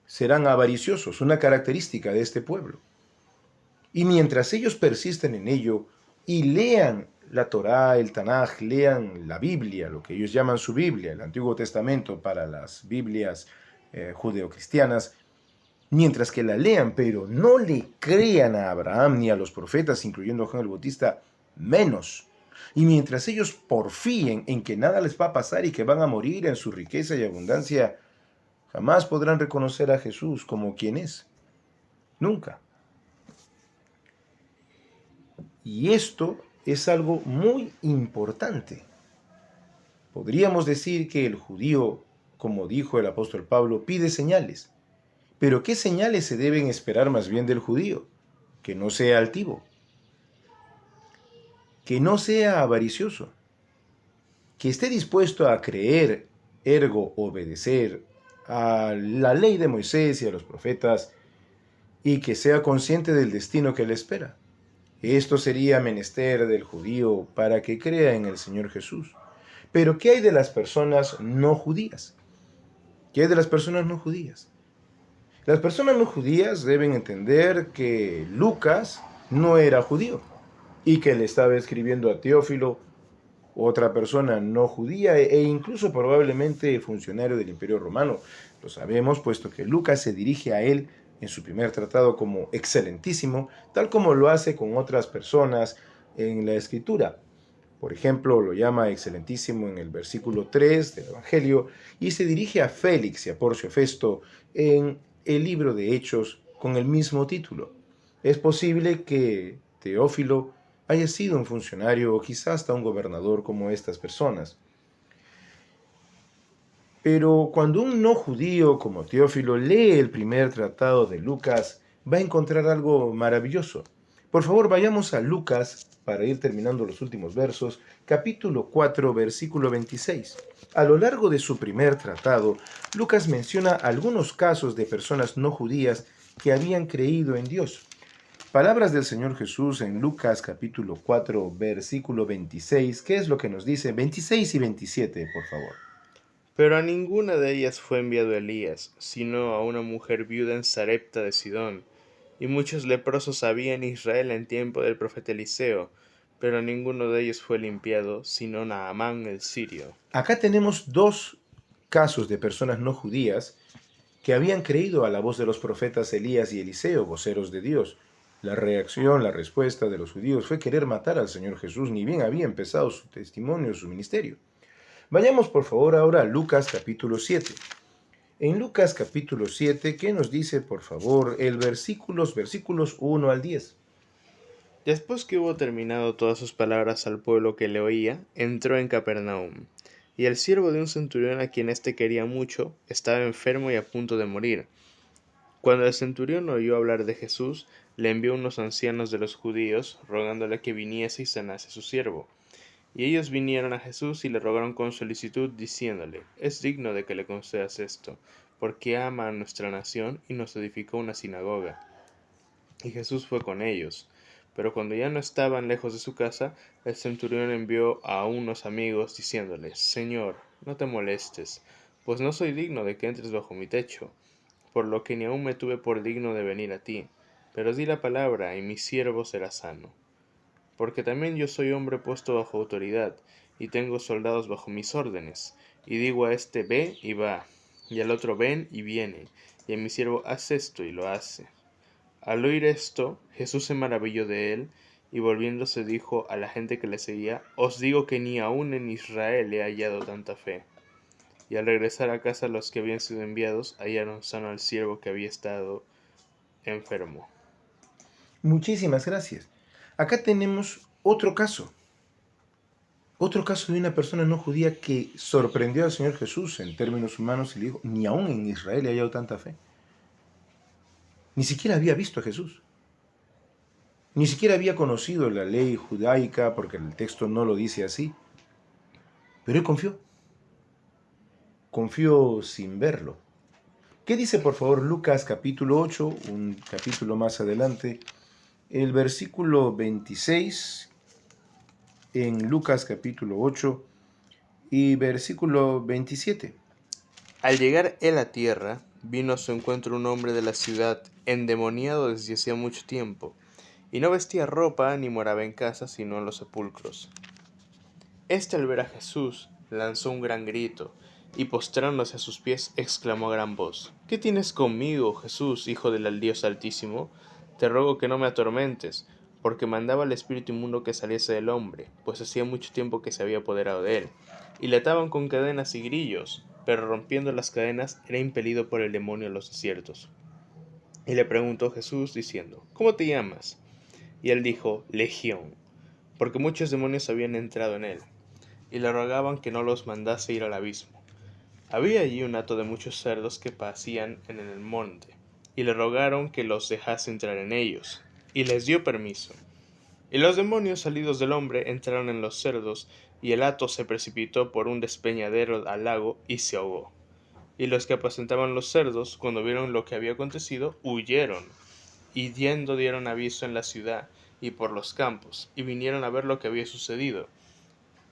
A: serán avariciosos, una característica de este pueblo. Y mientras ellos persisten en ello y lean la Torá, el Tanaj, lean la Biblia, lo que ellos llaman su Biblia, el Antiguo Testamento para las Biblias judeocristianas, mientras que la lean, pero no le crean a Abraham ni a los profetas, incluyendo a Juan el Bautista, menos. Y mientras ellos porfíen en que nada les va a pasar y que van a morir en su riqueza y abundancia, jamás podrán reconocer a Jesús como quien es. Nunca. Y esto es algo muy importante. Podríamos decir que el judío, como dijo el apóstol Pablo, pide señales. Pero ¿qué señales se deben esperar más bien del judío? Que no sea altivo, que no sea avaricioso, que esté dispuesto a creer, ergo obedecer a la ley de Moisés y a los profetas, y que sea consciente del destino que le espera. Esto sería menester del judío para que crea en el Señor Jesús. Pero ¿qué hay de las personas no judías? ¿Qué hay de las personas no judías? Las personas no judías deben entender que Lucas no era judío y que le estaba escribiendo a Teófilo, otra persona no judía e incluso probablemente funcionario del Imperio Romano. Lo sabemos puesto que Lucas se dirige a él en su primer tratado como excelentísimo, tal como lo hace con otras personas en la Escritura. Por ejemplo, lo llama excelentísimo en el versículo 3 del Evangelio y se dirige a Félix y a Porcio Festo en el libro de Hechos con el mismo título. Es posible que Teófilo haya sido un funcionario o quizás hasta un gobernador como estas personas. Pero cuando un no judío como Teófilo lee el primer tratado de Lucas, va a encontrar algo maravilloso. Por favor, vayamos a Lucas, para ir terminando los últimos versos, capítulo 4, versículo 26. A lo largo de su primer tratado, Lucas menciona algunos casos de personas no judías que habían creído en Dios. Palabras del Señor Jesús en Lucas capítulo 4, versículo 26. ¿Qué es lo que nos dice? 26 y 27, por favor.
B: Pero a ninguna de ellas fue enviado Elías, sino a una mujer viuda en Sarepta de Sidón. Y muchos leprosos había en Israel en tiempo del profeta Eliseo, pero ninguno de ellos fue limpiado, sino Naamán el sirio.
A: Acá tenemos dos casos de personas no judías que habían creído a la voz de los profetas Elías y Eliseo, voceros de Dios. La reacción, la respuesta de los judíos fue querer matar al Señor Jesús, ni bien había empezado su testimonio, su ministerio. Vayamos por favor ahora a Lucas capítulo 7. En Lucas capítulo 7, ¿qué nos dice por favor el versículos 1 al 10?
B: Después que hubo terminado todas sus palabras al pueblo que le oía, entró en Capernaum. Y el siervo de un centurión a quien éste quería mucho, estaba enfermo y a punto de morir. Cuando el centurión oyó hablar de Jesús, le envió unos ancianos de los judíos, rogándole que viniese y sanase a su siervo. Y ellos vinieron a Jesús y le rogaron con solicitud, diciéndole: es digno de que le concedas esto, porque ama a nuestra nación y nos edificó una sinagoga. Y Jesús fue con ellos. Pero cuando ya no estaban lejos de su casa, el centurión envió a unos amigos, diciéndole: Señor, no te molestes, pues no soy digno de que entres bajo mi techo, por lo que ni aun me tuve por digno de venir a ti. Pero di la palabra, y mi siervo será sano. Porque también yo soy hombre puesto bajo autoridad, y tengo soldados bajo mis órdenes. Y digo a este: ve, y va, y al otro: ven, y viene, y a mi siervo: haz esto, y lo hace. Al oír esto, Jesús se maravilló de él, y volviéndose dijo a la gente que le seguía: os digo que ni aun en Israel he hallado tanta fe. Y al regresar a casa los que habían sido enviados hallaron sano al siervo que había estado enfermo.
A: Muchísimas gracias. Acá tenemos otro caso de una persona no judía que sorprendió al Señor Jesús en términos humanos y le dijo: ni aún en Israel he hallado tanta fe. Ni siquiera había visto a Jesús. Ni siquiera había conocido la ley judaica, porque el texto no lo dice así. Pero él confió. Confió sin verlo. ¿Qué dice, por favor, Lucas capítulo 8, un capítulo más adelante? El versículo 26, en Lucas capítulo 8 y versículo 27.
B: Al llegar él a tierra, vino a su encuentro un hombre de la ciudad, endemoniado desde hacía mucho tiempo, y no vestía ropa ni moraba en casa, sino en los sepulcros. Este, al ver a Jesús, lanzó un gran grito, y postrándose a sus pies, exclamó a gran voz: ¿Qué tienes conmigo, Jesús, Hijo del Dios Altísimo? Te ruego que no me atormentes, porque mandaba al espíritu inmundo que saliese del hombre, pues hacía mucho tiempo que se había apoderado de él, y le ataban con cadenas y grillos, pero rompiendo las cadenas era impelido por el demonio a los desiertos. Y le preguntó Jesús, diciendo: ¿Cómo te llamas? Y él dijo: Legión, porque muchos demonios habían entrado en él, y le rogaban que no los mandase ir al abismo. Había allí un hato de muchos cerdos que pacían en el monte, y le rogaron que los dejase entrar en ellos, y les dio permiso. Y los demonios salidos del hombre entraron en los cerdos, y el hato se precipitó por un despeñadero al lago y se ahogó. Y los que apacentaban los cerdos, cuando vieron lo que había acontecido, huyeron, y yendo dieron aviso en la ciudad y por los campos, y vinieron a ver lo que había sucedido.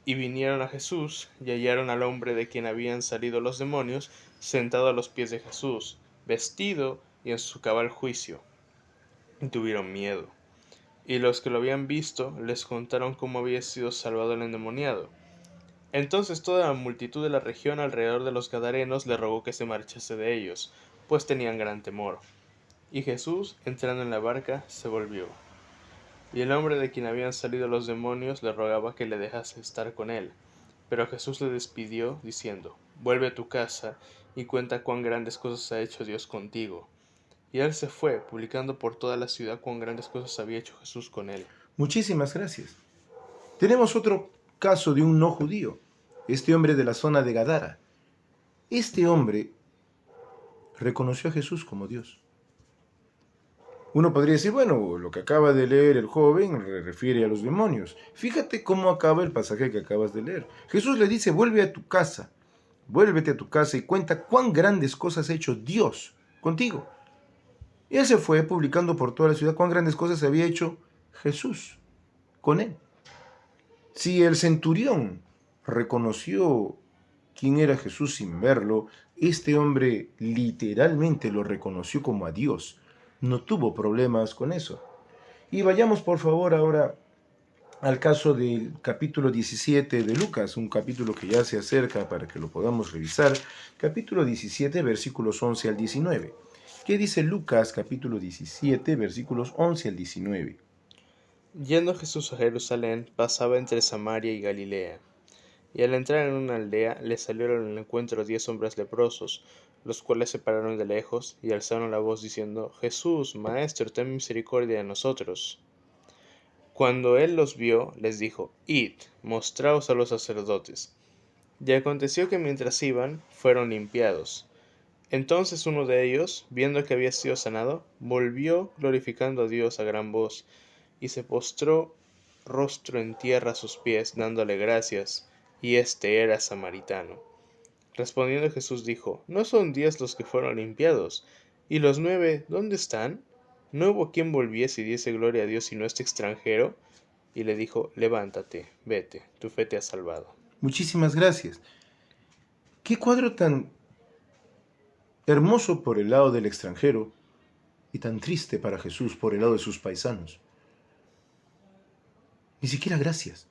B: Y vinieron a Jesús, y hallaron al hombre de quien habían salido los demonios, sentado a los pies de Jesús, vestido y en su cabal juicio. Y tuvieron miedo. Y los que lo habían visto les contaron cómo había sido salvado el endemoniado. Entonces toda la multitud de la región alrededor de los Gadarenos le rogó que se marchase de ellos, pues tenían gran temor. Y Jesús, entrando en la barca, se volvió. Y el hombre de quien habían salido los demonios le rogaba que le dejase estar con él. Pero Jesús le despidió, diciendo: Vuelve a tu casa y cuenta cuán grandes cosas ha hecho Dios contigo. Y él se fue, publicando por toda la ciudad cuán grandes cosas había hecho Jesús con él.
A: Muchísimas gracias. Tenemos otro caso de un no judío, este hombre de la zona de Gadara. Este hombre reconoció a Jesús como Dios. Uno podría decir, bueno, lo que acaba de leer el joven refiere a los demonios. Fíjate cómo acaba el pasaje que acabas de leer. Jesús le dice: vuelve a tu casa, vuélvete a tu casa y cuenta cuán grandes cosas ha hecho Dios contigo. Y él se fue publicando por toda la ciudad cuán grandes cosas había hecho Jesús con él. Si el centurión reconoció quién era Jesús sin verlo, este hombre literalmente lo reconoció como a Dios. No tuvo problemas con eso. Y vayamos por favor ahora al caso del capítulo 17 de Lucas, un capítulo que ya se acerca para que lo podamos revisar. Capítulo 17, versículos 11 al 19. ¿Qué dice Lucas capítulo 17, versículos 11 al 19?
B: Yendo Jesús a Jerusalén, pasaba entre Samaria y Galilea. Y al entrar en una aldea, le salieron al encuentro 10 hombres leprosos, los cuales se pararon de lejos, y alzaron la voz diciendo: Jesús, Maestro, ten misericordia de nosotros. Cuando él los vio, les dijo: Id, mostraos a los sacerdotes. Y aconteció que mientras iban, fueron limpiados. Entonces uno de ellos, viendo que había sido sanado, volvió glorificando a Dios a gran voz, y se postró rostro en tierra a sus pies, dándole gracias, y éste era samaritano. Respondiendo Jesús dijo: ¿No son 10 los que fueron limpiados? ¿Y los 9 dónde están? ¿No hubo quien volviese y diese gloria a Dios sino este extranjero? Y le dijo: Levántate, vete, tu fe te ha salvado.
A: Muchísimas gracias. Qué cuadro tan hermoso por el lado del extranjero y tan triste para Jesús por el lado de sus paisanos. Ni siquiera gracias.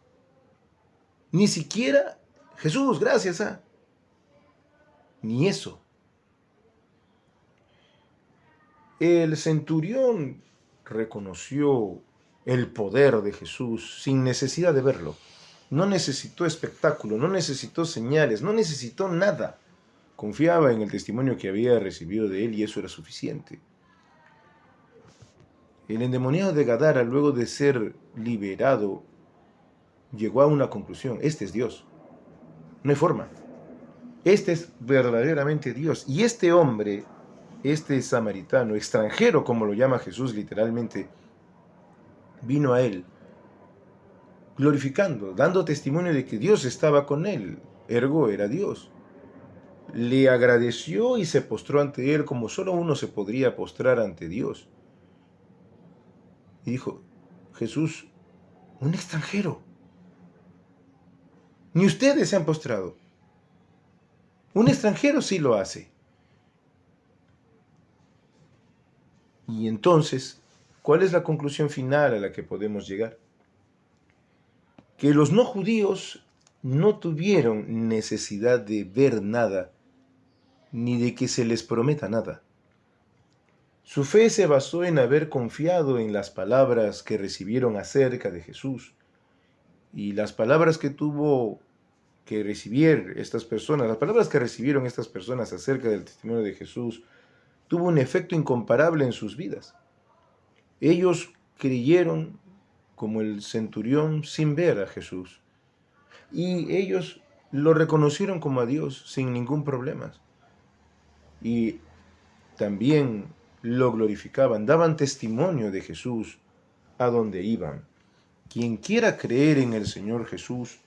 A: Ni siquiera Jesús, gracias. Ni eso. El centurión reconoció el poder de Jesús sin necesidad de verlo. No necesitó espectáculo, no necesitó señales, no necesitó nada. Confiaba en el testimonio que había recibido de él y eso era suficiente. El endemoniado de Gadara, luego de ser liberado, llegó a una conclusión: este es Dios. No hay forma. Este es verdaderamente Dios. Y este hombre este samaritano, extranjero como lo llama Jesús literalmente, vino a él glorificando, dando testimonio de que Dios estaba con él, ergo era Dios. Le agradeció y se postró ante él como solo uno se podría postrar ante Dios. Y dijo, Jesús, un extranjero. Ni ustedes se han postrado. Un extranjero sí lo hace. Y entonces, ¿cuál es la conclusión final a la que podemos llegar? Que los no judíos no tuvieron necesidad de ver nada, ni de que se les prometa nada. Su fe se basó en haber confiado en las palabras que recibieron acerca de Jesús. Y las palabras que tuvo que recibir estas personas, las palabras que recibieron estas personas acerca del testimonio de Jesús, tuvo un efecto incomparable en sus vidas. Ellos creyeron como el centurión sin ver a Jesús. Y ellos lo reconocieron como a Dios sin ningún problema. Y también lo glorificaban, daban testimonio de Jesús a donde iban. Quien quiera creer en el Señor Jesús,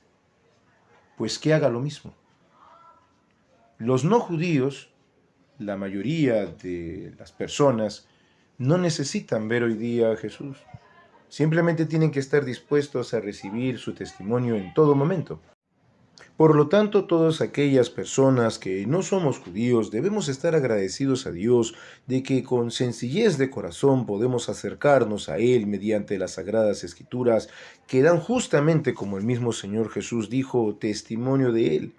A: pues que haga lo mismo. Los no judíos, la mayoría de las personas, no necesitan ver hoy día a Jesús. Simplemente tienen que estar dispuestos a recibir su testimonio en todo momento. Por lo tanto, todas aquellas personas que no somos judíos debemos estar agradecidos a Dios de que con sencillez de corazón podemos acercarnos a Él mediante las Sagradas Escrituras que dan justamente, como el mismo Señor Jesús dijo, testimonio de Él.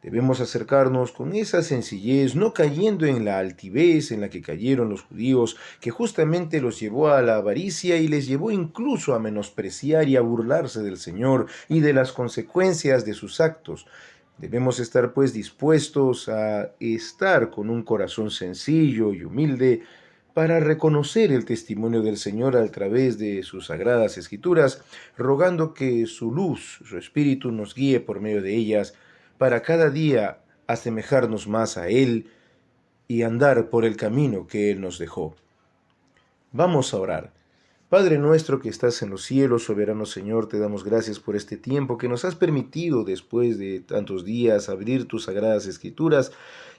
A: Debemos acercarnos con esa sencillez, no cayendo en la altivez en la que cayeron los judíos, que justamente los llevó a la avaricia y les llevó incluso a menospreciar y a burlarse del Señor y de las consecuencias de sus actos. Debemos estar pues dispuestos a estar con un corazón sencillo y humilde para reconocer el testimonio del Señor a través de sus sagradas escrituras, rogando que su luz, su espíritu nos guíe por medio de ellas, para cada día asemejarnos más a Él y andar por el camino que Él nos dejó. Vamos a orar. Padre nuestro que estás en los cielos, soberano Señor, te damos gracias por este tiempo que nos has permitido después de tantos días abrir tus sagradas escrituras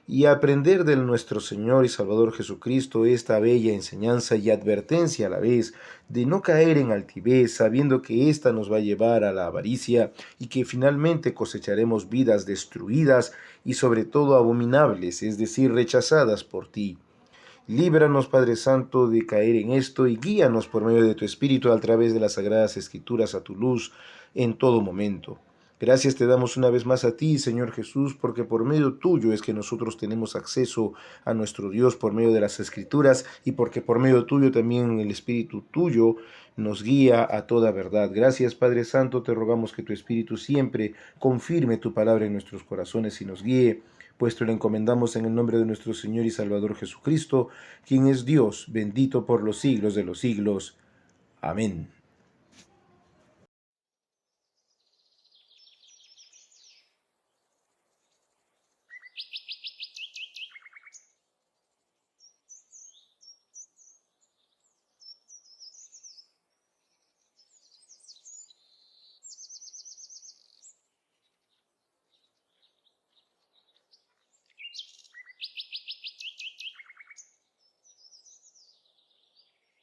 A: y aprender de nuestro Señor y Salvador Jesucristo esta bella enseñanza y advertencia a la vez de no caer en altivez, sabiendo que ésta nos va a llevar a la avaricia y que finalmente cosecharemos vidas destruidas y sobre todo abominables, es decir, rechazadas por ti. Líbranos, Padre Santo, de caer en esto y guíanos por medio de tu Espíritu a través de las Sagradas Escrituras a tu luz en todo momento. Gracias te damos una vez más a ti, Señor Jesús, porque por medio tuyo es que nosotros tenemos acceso a nuestro Dios por medio de las Escrituras y porque por medio tuyo también el Espíritu tuyo nos guía a toda verdad. Gracias, Padre Santo, te rogamos que tu Espíritu siempre confirme tu palabra en nuestros corazones y nos guíe, puesto lo encomendamos en el nombre de nuestro Señor y Salvador Jesucristo, quien es Dios, bendito por los siglos de los siglos. Amén.